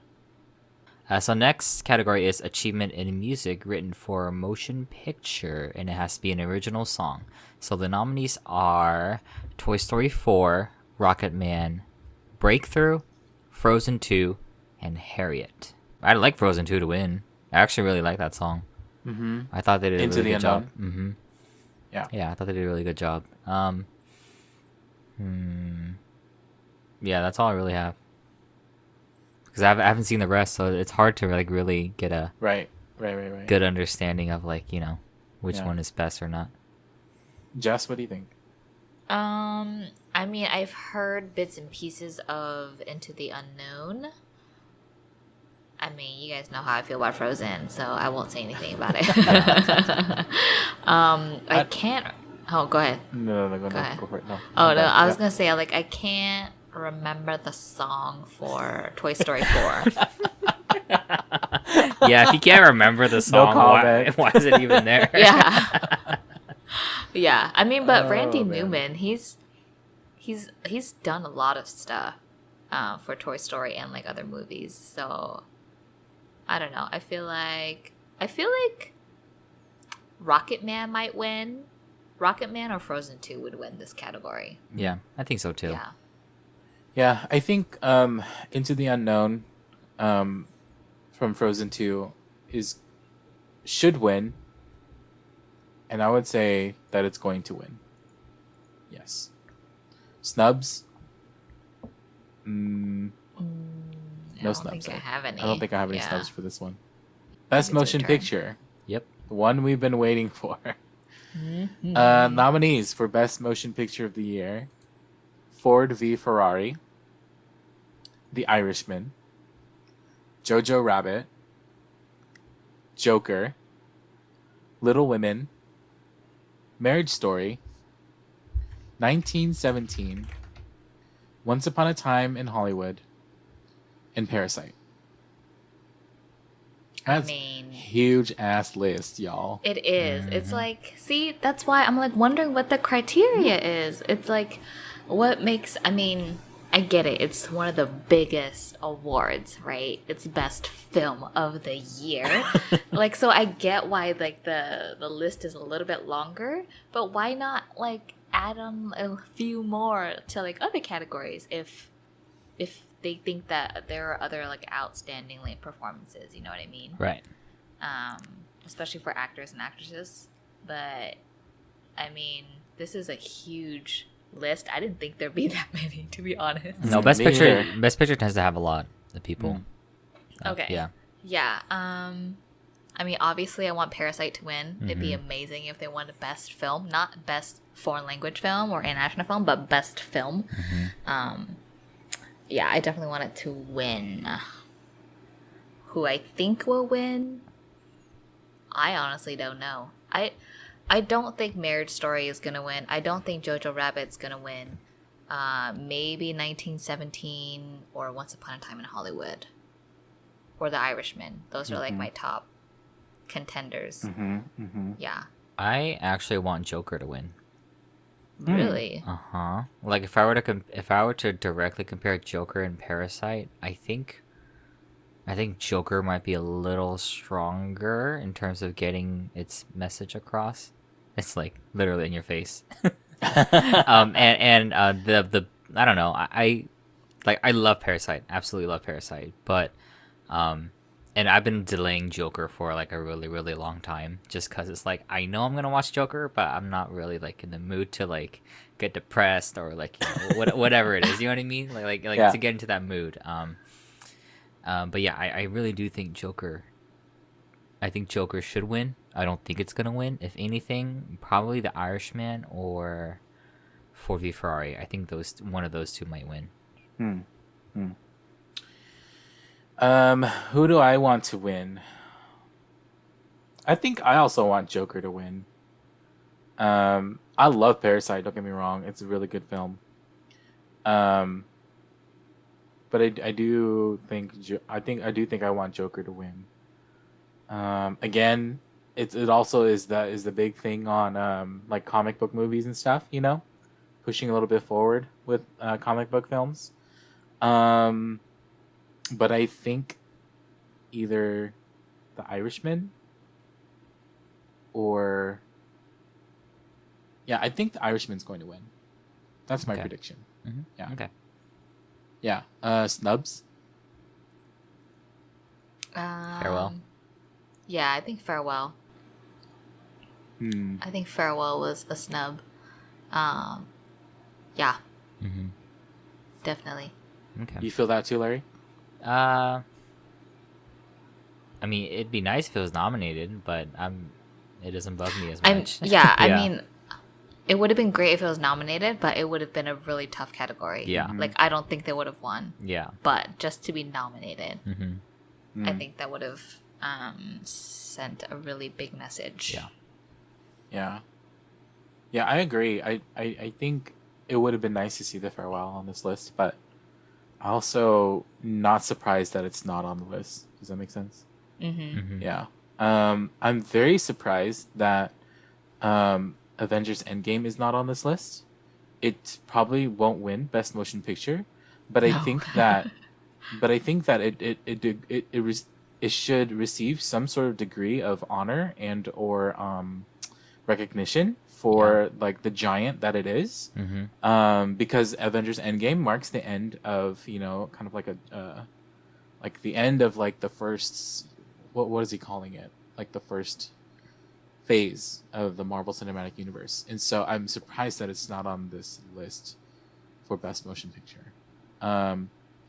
So next category is achievement in music written for a motion picture, and it has to be an original song. So the nominees are Toy Story 4, Rocket Man, Breakthrough, Frozen 2, and Harriet. I'd like Frozen 2 to win. I actually really like that song. Mm-hmm. I thought they did a Into really the good job. Unknown. Mm-hmm. Yeah, I thought they did a really good job. Yeah, that's all I really have. because I haven't seen the rest, so it's hard to like really get a Right. good understanding of like which Yeah. one is best or not. Jess, what do you think? I mean, I've heard bits and pieces of Into the Unknown. I mean, you guys know how I feel about Frozen, so I won't say anything about it. I can't. Oh, go ahead. No, Go ahead. go for it. No. Oh I'm no, done. I was Yeah. gonna say like I can't remember the song for Toy Story 4. Yeah, if you can't remember the song, why is it even there? Yeah. Yeah. I mean, but Randy Oh, man. Newman, he's done a lot of stuff for Toy Story and like other movies. So I don't know. I feel like Rocket Man might win. Rocket Man or Frozen 2 would win this category. Yeah, I think so too. Yeah. Yeah, I think Into the Unknown from Frozen 2 should win. And I would say that it's going to win. Yes. Snubs? No I don't snubs. think I have any. I don't think I have any Yeah. snubs for this one. Best it's your motion turn. picture. Yep. The one we've been waiting for. Mm-hmm. Nominees for Best Motion Picture of the Year: Ford v Ferrari, The Irishman, Jojo Rabbit, Joker, Little Women, Marriage Story, 1917, Once Upon a Time in Hollywood, and Parasite. That's huge ass list, y'all. It is. It's like, see, that's why I'm like wondering what the criteria is. It's like, what makes, I mean, I get it. It's one of the biggest awards, right? It's best film of the year. Like, so I get why like the list is a little bit longer, but why not like add on a few more to like other categories if they think that there are other like outstanding like performances, you know what I mean? Right. Especially for actors and actresses. But I mean, this is a huge list. I didn't think there'd be that many, to be honest. No, Best Picture tends to have a lot of people. Okay. Yeah. Yeah. I mean, obviously, I want Parasite to win. It'd be amazing if they won Best Film, not Best Foreign Language Film or International Film, but Best Film. Yeah, I definitely want it to win. Who I think will win, I honestly don't know. I don't think Marriage Story is gonna win. I don't think Jojo Rabbit's gonna win. Maybe 1917 or Once Upon a Time in Hollywood, or The Irishman. Those are like my top contenders. Yeah. I actually want Joker to win. Really? Like if I were to directly compare Joker and Parasite, I think Joker might be a little stronger in terms of getting its message across. It's like literally in your face. And the I don't know. I love Parasite. Absolutely love Parasite, but and I've been delaying Joker for like a really, really long time just because it's like I know I'm gonna watch Joker, but I'm not really like in the mood to like get depressed or like whatever it is. You know what I mean? Like Yeah. to get into that mood. But yeah, I really do think Joker. I think Joker should win. I don't think it's gonna win. If anything, probably The Irishman or Ford v Ferrari. I think one of those two might win. Who do I want to win? I think I also want Joker to win. I love Parasite, don't get me wrong. It's a really good film. But I do think I want Joker to win. Again, it also is the big thing on like comic book movies and stuff, you know? Pushing a little bit forward with comic book films. But I think either The Irishman or... Yeah, I think The Irishman's going to win. That's my prediction. Yeah. Okay. Yeah. Snubs? Farewell. Yeah, I think Farewell. I think Farewell was a snub. Yeah. Definitely. Okay. You feel that too, Larry? I mean, it'd be nice if it was nominated, but it doesn't bug me as much. I mean, it would have been great if it was nominated, but it would have been a really tough category. Yeah. Like, I don't think they would have won. Yeah. But just to be nominated, Mm-hmm. I think that would have sent a really big message. Yeah. Yeah. Yeah, I agree. I think it would have been nice to see The Farewell on this list, but also not surprised that it's not on the list. Does that make sense? Mm-hmm. Yeah. I'm very surprised that Avengers Endgame is not on this list. It probably won't win Best Motion Picture, but I think that it should receive some sort of degree of honor and or recognition for like the giant that it is. Because Avengers Endgame marks the end of, you know, kind of like like the end of like the first, what is he calling it? Like the first phase of the Marvel Cinematic Universe. And so I'm surprised that it's not on this list for Best Motion Picture.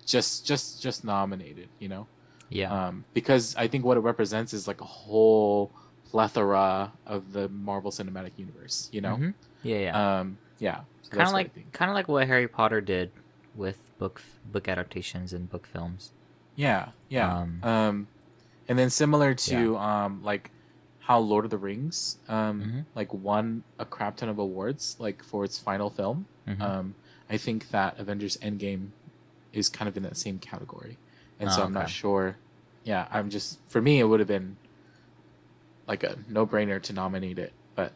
Just nominated, you know? Yeah. Because I think what it represents is like a whole plethora of the Marvel Cinematic Universe, you know? Mm-hmm. Yeah. Yeah. So Kind that's of what I think. like what Harry Potter did with book adaptations and book films. Yeah. And then similar to like how Lord of the Rings like won a crap ton of awards like for its final film. I think that Avengers Endgame is kind of in that same category. And so I'm not sure. Yeah, I'm just, for me it would have been like a no-brainer to nominate it, but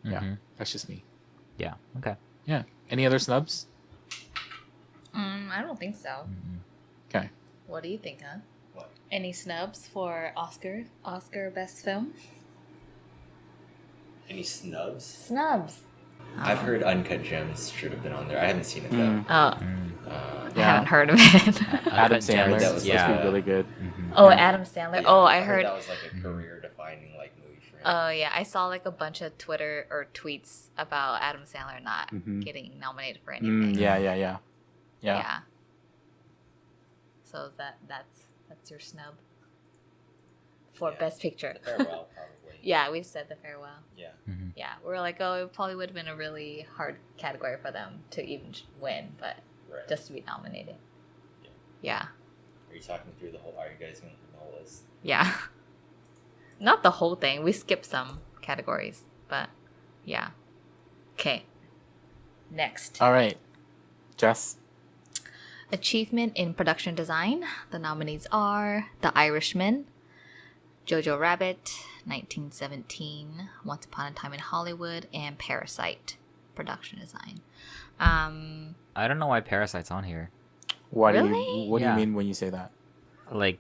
yeah, that's just me. Yeah. Okay. Yeah. Any other snubs? I don't think so. Okay. What do you think, huh? What? Any snubs for Oscar Best Film? Any snubs? Snubs. I've heard Uncut Gems should have been on there. I haven't seen it though. Oh, I Yeah. haven't heard of it. Adam Uncut Gems, Sandler. that was Supposed to be really good. Oh, Adam Sandler. Yeah, Oh, I heard. that was like a career-defining like movie for him. Oh yeah, I saw like a bunch of Twitter or tweets about Adam Sandler not getting nominated for anything. Yeah. Yeah. So that's your snub for Yeah. Best Picture. Farewell, probably. Yeah, we said The Farewell. Yeah. Yeah, we're like, oh, it probably would have been a really hard category for them to even win, but Right. just to be nominated. Yeah. Yeah. Are you talking through the whole? Are you guys going through the whole list? Yeah. Not the whole thing. We skipped some categories, but yeah. Okay. Next. All right. Jess? Achievement in production design. The nominees are The Irishman, Jojo Rabbit, 1917, Once Upon a Time in Hollywood, and Parasite. Production design. I don't know why Parasite's on here. What do Really? you Yeah. mean when you say that? Like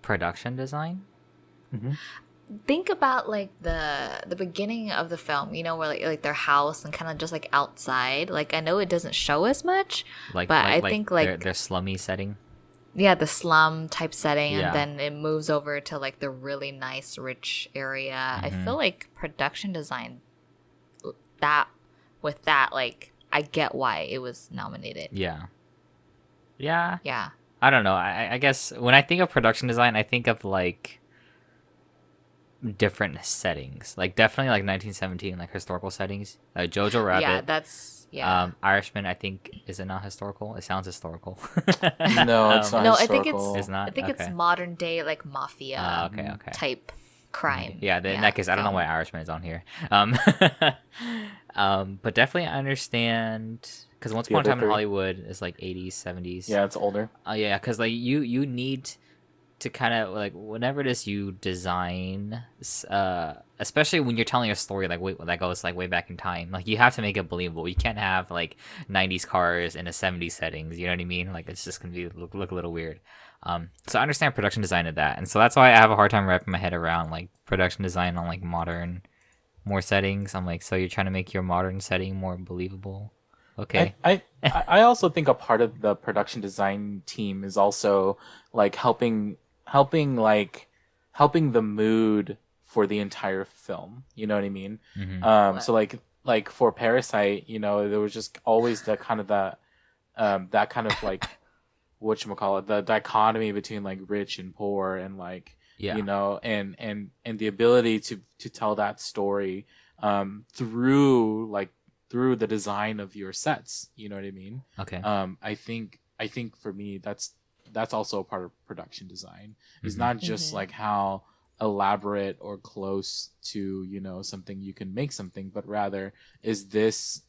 production design? Think about like the beginning of the film, you know, where like their house and kind of just like outside. Like I know it doesn't show as much, Like, but I like think like their slummy setting. yeah, the slum type setting, Yeah. and then it moves over to like the really nice, rich area. I feel like production design, like I get why it was nominated. Yeah. Yeah. Yeah, I don't know. I guess when I think of production design, I think of like different settings. Like definitely like 1917, like historical settings. Jojo Rabbit. yeah, that's yeah. Irishman, I think, is it not historical? It sounds historical. No, it's not No, I think historical. It's not? I think it's Okay. modern day like mafia Okay. type crime. Yeah, in that case, I don't know film. why Irishman is on here. But definitely I understand because Once The Upon a other Time in three. Hollywood is like 80s, 70s. Yeah, it's older. Yeah, because like you need to kind of like whenever it is you design, especially when you're telling a story like that goes like way back in time, like you have to make it believable. You can't have like 90s cars in a 70s settings. You know what I mean? Like it's just gonna be look a little weird. So I understand production design of that, and so that's why I have a hard time wrapping my head around like production design on like more settings. I'm like, so you're trying to make your modern setting more believable? Okay. I also think a part of the production design team is also like helping the mood for the entire film. You know what I mean? So like for Parasite, you know, there was just always that kind of like whatchamacallit, the dichotomy between like rich and poor, and like Yeah. you know, and the ability to tell that story through the design of your sets. You know what I mean? Okay. I think for me that's also a part of production design. It's Mhm. not just Mhm. like how elaborate or close to, you know, something you can make something, but rather is this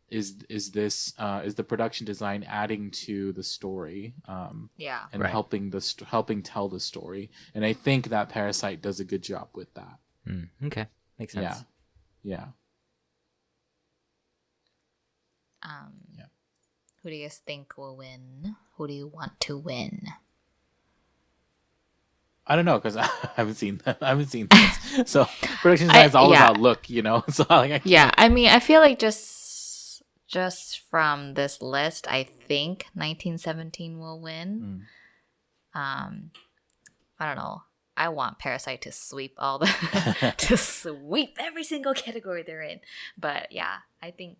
is the production design adding to the story, Yeah. and Right. helping tell the story. And I think that Parasite does a good job with that. Okay. Makes sense. Yeah. Yeah. Who do you guys think will win? Who do you want to win? I don't know, because I haven't seen this. So production design is all yeah. about look, you know. So like, I can't. Yeah, I mean, I feel like just from this list, I think 1917 will win. Mm. I don't know. I want Parasite to sweep all the to sweep every single category they're in. But yeah, I think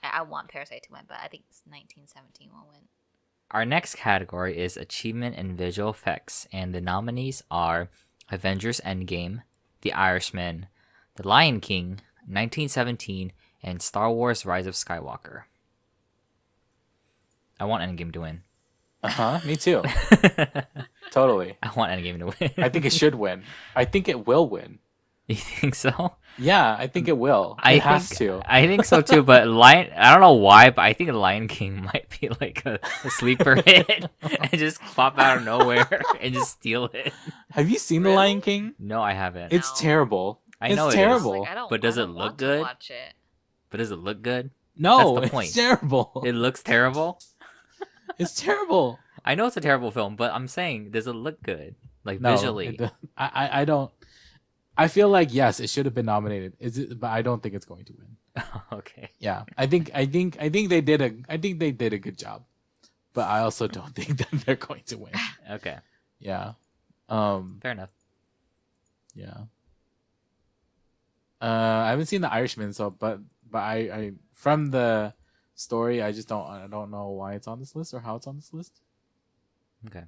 I want Parasite to win, but I think 1917 will win. Our next category is Achievement in Visual Effects, and the nominees are Avengers Endgame, The Irishman, The Lion King, 1917, and Star Wars Rise of Skywalker. I want Endgame to win. Me too. Totally. I want Endgame to win. I think it should win. I think it will win. You think so? Yeah, I think it will. I It has think, to. I think so too, but I don't know why, but I think Lion King might be like a sleeper hit and just pop out of nowhere and just steal it. Have you seen The Really? Lion King? No, I haven't. It's No. terrible. I know it's it is. terrible. Like, I don't, But does I it don't look want to good? watch it. But does it look good? No, That's the point. it's terrible. It looks terrible. It's terrible. I know it's a terrible film, but I'm saying, does it look good? Like No, visually? I don't. I feel like yes, it should have been nominated. But I don't think it's going to win. Okay. Yeah, I think they did a good job, but I also don't think that they're going to win. Okay. Yeah. Fair enough. Yeah. I haven't seen The Irishman, so but I from the story, I don't know why it's on this list or how it's on this list. Okay.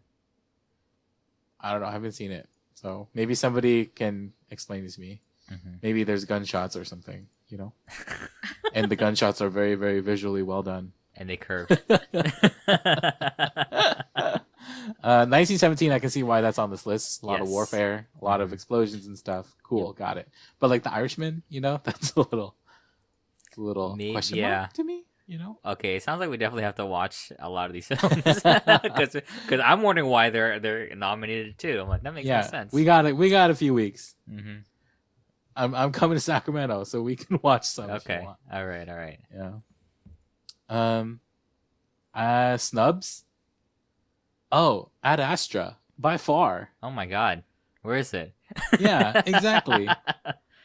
I don't know. I haven't seen it, so maybe somebody can explain this to me. Mm-hmm. Maybe there's gunshots or something, you know. And the gunshots are very, very visually well done. And they curve. 1917, I can see why that's on this list. A lot of Yes. warfare, a lot of explosions and stuff. Cool, got it. But like The Irishman, you know, that's a little Maybe, question yeah. mark to me, you know. Okay, it sounds like we definitely have to watch a lot of these films because I'm wondering why they're nominated too. I'm like, that makes no sense. we got it. We got a few weeks. Mm-hmm. I'm coming to Sacramento, so we can watch some. If you Okay. want. All right. Yeah. Snubs. Oh, Ad Astra by far. Oh my God, where is it? Yeah, exactly.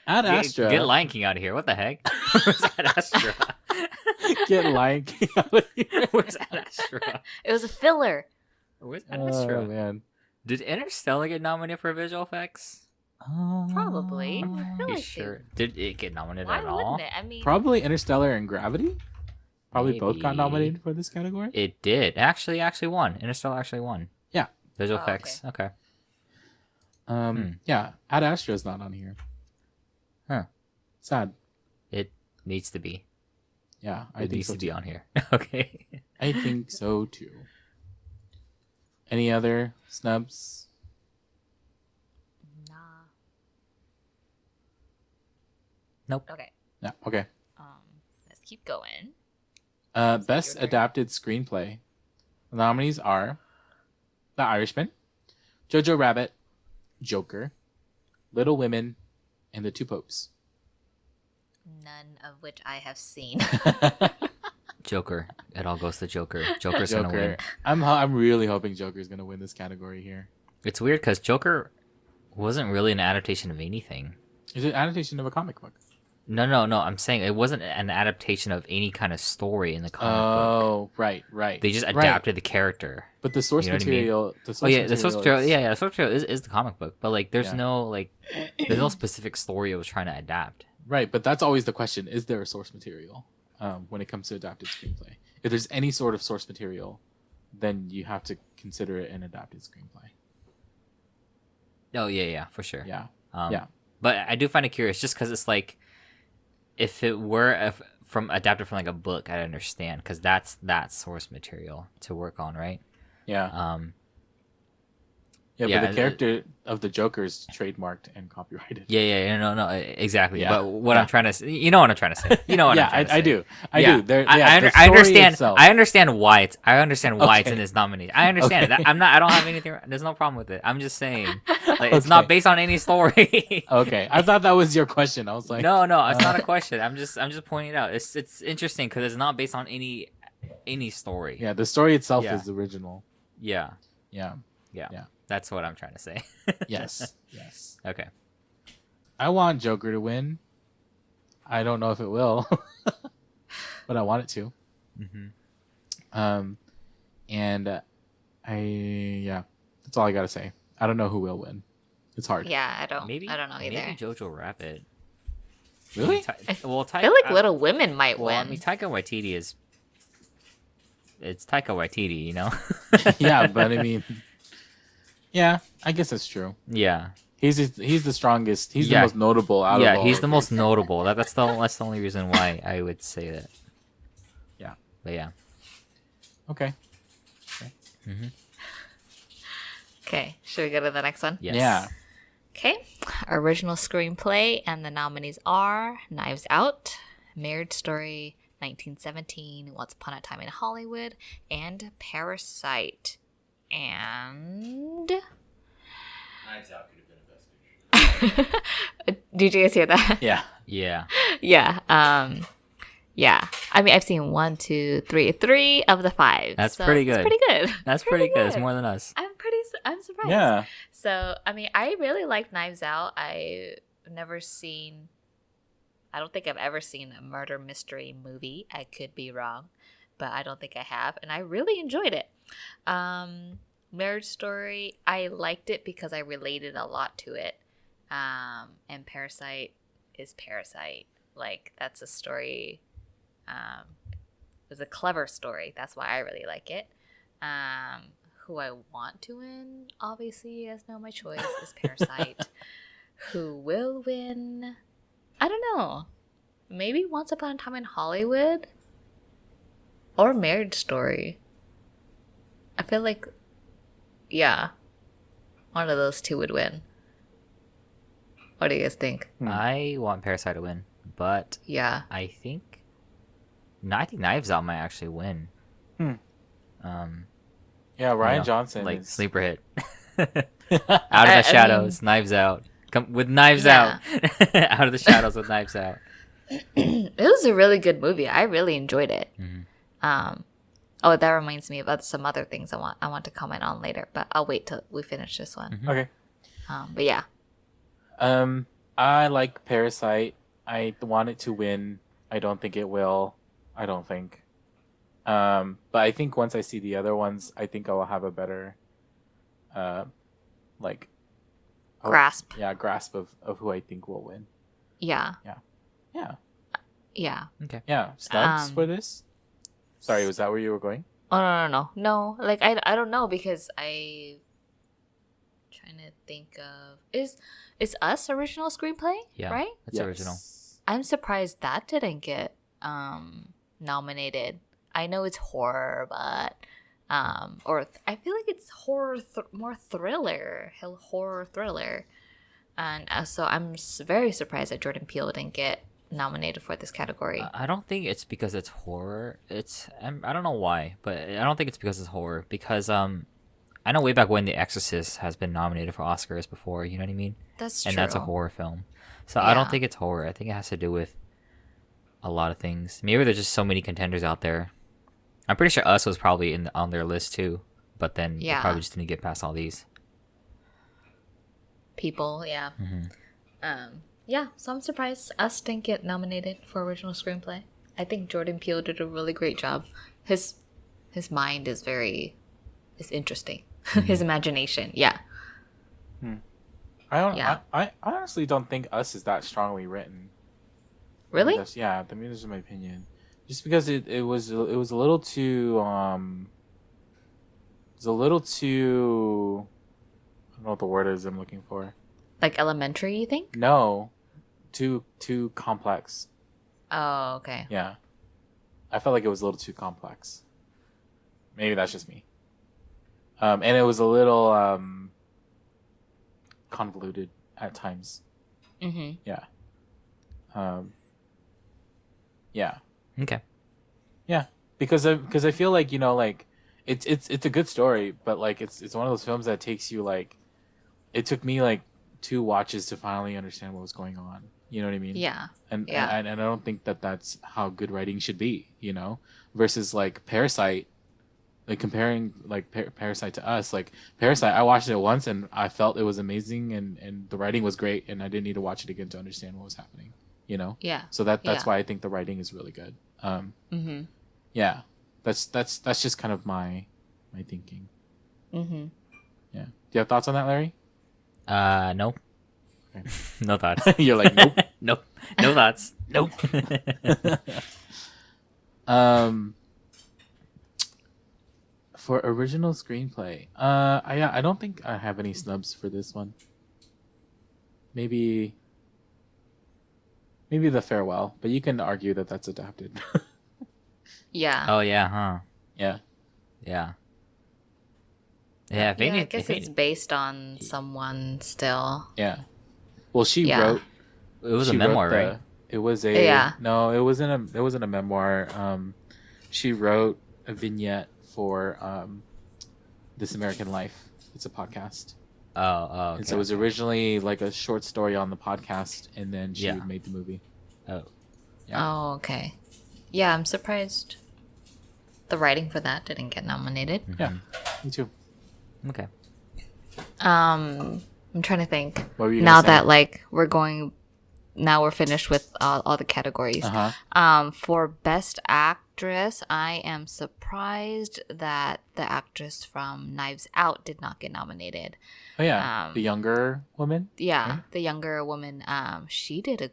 Ad Astra. Get Lion King out of here. What the heck? Where's Ad Astra? Get Lion King out of here. Where's Ad Astra? It was a filler. Where's Ad Astra? Oh man. Did Interstellar get nominated for visual effects? Probably. I'm I feel pretty like sure. Did it get nominated Why at all? wouldn't it? I mean, Probably Interstellar and Gravity. Probably both got Maybe. nominated for this category. It did. Actually won. Interstellar actually won. Yeah. Visual Oh, effects. Okay. Yeah, Ad Astra is not on here. Huh. Sad. It needs to be. Yeah, I It think needs so to be too. on here. Okay. I think so too. Any other snubs? nah. Nope. Okay. No. Okay. Let's keep going. Best your turn. adapted screenplay. The nominees are The Irishman, Jojo Rabbit, Joker, Little Women, and The Two Popes. None of which I have seen. Joker. It all goes to Joker. Joker's gonna win. I'm really hoping Joker's gonna win this category here. It's weird because Joker wasn't really an adaptation of anything. Is it adaptation of a comic book? No. I'm saying it wasn't an adaptation of any kind of story in the comic book. Oh, right. They just Right. adapted the character. But the source You know what I mean? material. The Oh source yeah, the source material. is- Yeah, the source material is the comic book, but like, there's Yeah. no there's no specific story it was trying to adapt. Right, but that's always the question: is there a source material when it comes to adapted screenplay? If there's any sort of source material, then you have to consider it an adapted screenplay. Oh yeah, for sure. Yeah. Yeah. But I do find it curious, just because it's like, if it were from adapted from like a book, I understand, because that's source material to work on, right? Yeah. But the character of the Joker is trademarked and copyrighted. Yeah, no, exactly. Yeah. But what I'm trying to say, you know what I'm trying to say. You know what I'm trying to say. I do. I understand. Itself. I understand why it's. I understand why it's Okay. in this nominee. I understand it. I'm not. I don't have anything. There's no problem with it. I'm just saying, like, it's not based on any story. Okay, I thought that was your question. I was like, no, it's not a question. I'm just pointing it out. It's interesting because it's not based on any story. Yeah, the story itself is original. Yeah. Yeah. That's what I'm trying to say. Yes. Okay. I want Joker to win. I don't know if it will, but I want it to. Mm-hmm. And that's all I gotta say. I don't know who will win. It's hard. Yeah, I don't know either. Maybe Jojo Rabbit. Really? I feel like Little Women might win. I mean, Taika Waititi it's Taika Waititi, you know? Yeah, but I mean, yeah, I guess that's true. Yeah. He's the strongest. He's the most notable out of all. Yeah, he's the most notable. That's the only reason why I would say that. Yeah. But yeah. Okay. Mm-hmm. Okay, should we go to the next one? Yes. Yeah. Okay. Original screenplay, and the nominees are Knives Out, Marriage Story, 1917, Once Upon a Time in Hollywood, and Parasite. And Knives Out could have been a best picture. did you guys hear that? Yeah. Yeah. Yeah. I mean, I've seen 1, 2, 3, 3 of the 5. That's pretty good. It's pretty good. That's pretty good. It's more than us. I'm surprised. Yeah. So, I mean, I really like Knives Out. I don't think I've ever seen a murder mystery movie. I could be wrong, but I don't think I have. And I really enjoyed it. Marriage Story, I liked it because I related a lot to it. And Parasite is Parasite. Like, that's a story. It was a clever story. That's why I really like it. Who I want to win, obviously, you guys know my choice is Parasite. Who will win? I don't know. Maybe Once Upon a Time in Hollywood or Marriage Story. I feel like, yeah, one of those two would win. What do you guys think? I want Parasite to win, but Yeah. I think Knives Out might actually win. Yeah, Ryan Johnson like is sleeper hit. Out of the shadows, Knives Out. Come with Knives Out. Out of the shadows with Knives Out. It was a really good movie. I really enjoyed it. Mm-hmm. Oh, that reminds me of some other things I want to comment on later, but I'll wait till we finish this one. Mm-hmm. okay. But yeah. I like Parasite. I want it to win. I don't think it will. I don't think. But I think once I see the other ones, I think I will have a better, Grasp. grasp of who I think will win. Yeah. Snubs for this? Sorry, was that where you were going? Oh, no. Like, I don't know because trying to think of is Us original screenplay? Yeah, right? It's original. I'm surprised that didn't get nominated. I know it's horror, but I feel like it's more thriller, horror thriller, and so I'm very surprised that Jordan Peele didn't get nominated for this category. I don't think it's because it's horror. I don't know why, but I don't think it's because it's horror. Because I know way back when The Exorcist has been nominated for Oscars before. You know what I mean? That's true. And that's a horror film. So I don't think it's horror. I think it has to do with a lot of things. Maybe there's just so many contenders out there. I'm pretty sure Us was probably on their list too, but then they probably just didn't get past all these people. Yeah. Mm-hmm. So I'm surprised Us didn't get nominated for original screenplay. I think Jordan Peele did a really great job. His mind is interesting. Mm-hmm. His imagination, yeah. I honestly don't think Us is that strongly written. Really? That's my opinion. Just because it was a little too was a little too. I don't know what the word is I'm looking for. Like elementary, you think? No, too complex. Oh, okay. Yeah, I felt like it was a little too complex. Maybe that's just me. And it was a little convoluted at times. Mm-hmm. Yeah. Yeah. Okay. Yeah. Because I feel like, you know, like it's a good story, but like it's one of those films that takes you like it took me like 2 watches to finally understand what was going on. You know what I mean? Yeah. And Yeah. and I don't think that that's how good writing should be, you know? Versus like Parasite, like comparing like Parasite to us, like Parasite, I watched it once and I felt it was amazing and the writing was great and I didn't need to watch it again to understand what was happening, you know? Yeah. So that's Yeah. why I think the writing is really good. Mm-hmm. Yeah, that's just kind of my thinking. Mm-hmm. Yeah. Do you have thoughts on that, Larry? No. Okay. No thoughts. You're like, nope. Nope. No thoughts. Nope. For original screenplay, I don't think I have any snubs for this one. Maybe The Farewell, but you can argue that that's adapted. Yeah. Oh yeah, huh? Yeah. Yeah. Yeah, if they Yeah, I need- guess if they- it's based on someone still. Yeah. Well, she Yeah. wrote. it was a she memoir, wrote right? It was a Yeah. No, it wasn't a memoir. She wrote a vignette for This American Life. It's a podcast. Oh, And okay. so it was originally like a short story on the podcast, and then she Yeah. made the movie. Oh. Yeah. Oh, okay. Yeah, I'm surprised the writing for that didn't get nominated. Yeah, me too. Okay. I'm trying to think. What were you Now gonna say? that like now we're finished with all the categories. Uh-huh. For best actress, I am surprised that the actress from Knives Out did not get nominated. Oh yeah, the younger woman. Yeah, Right. the younger woman. She did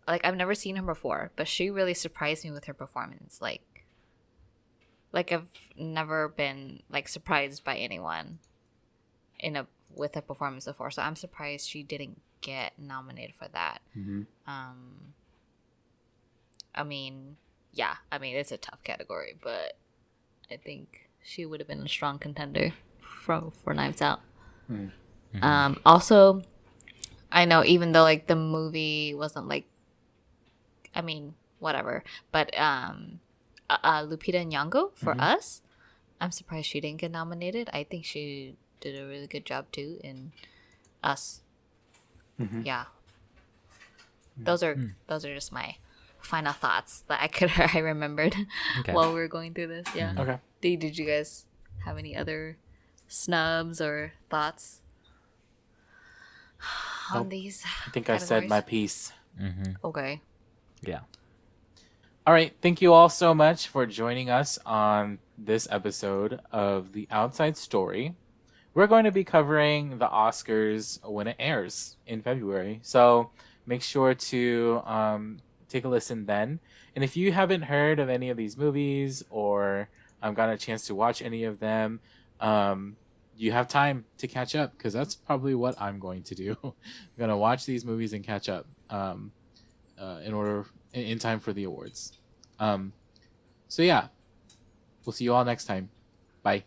I've never seen her before, but she really surprised me with her performance. Like I've never been like surprised by anyone with a performance before, so I'm surprised she didn't get nominated for that. Mm-hmm. I mean, it's a tough category, but I think she would have been a strong contender for Knives Out. Mm-hmm. Also, I know even though like the movie wasn't like, I mean, whatever, but Lupita Nyong'o for Us, I'm surprised she didn't get nominated. I think she did a really good job too in Us. Mm-hmm. Yeah, those are just my final thoughts that I remembered Okay. while we were going through this. Yeah. Okay. Did you guys have any other snubs or thoughts on Nope. these? I think I said my piece. Mm-hmm. Okay. Yeah. All right. Thank you all so much for joining us on this episode of The Outside Story. We're going to be covering the Oscars when it airs in February. So make sure to take a listen then. And if you haven't heard of any of these movies or gotten a chance to watch any of them, you have time to catch up because that's probably what I'm going to do. I'm going to watch these movies and catch up in time for the awards. So yeah, we'll see you all next time. Bye.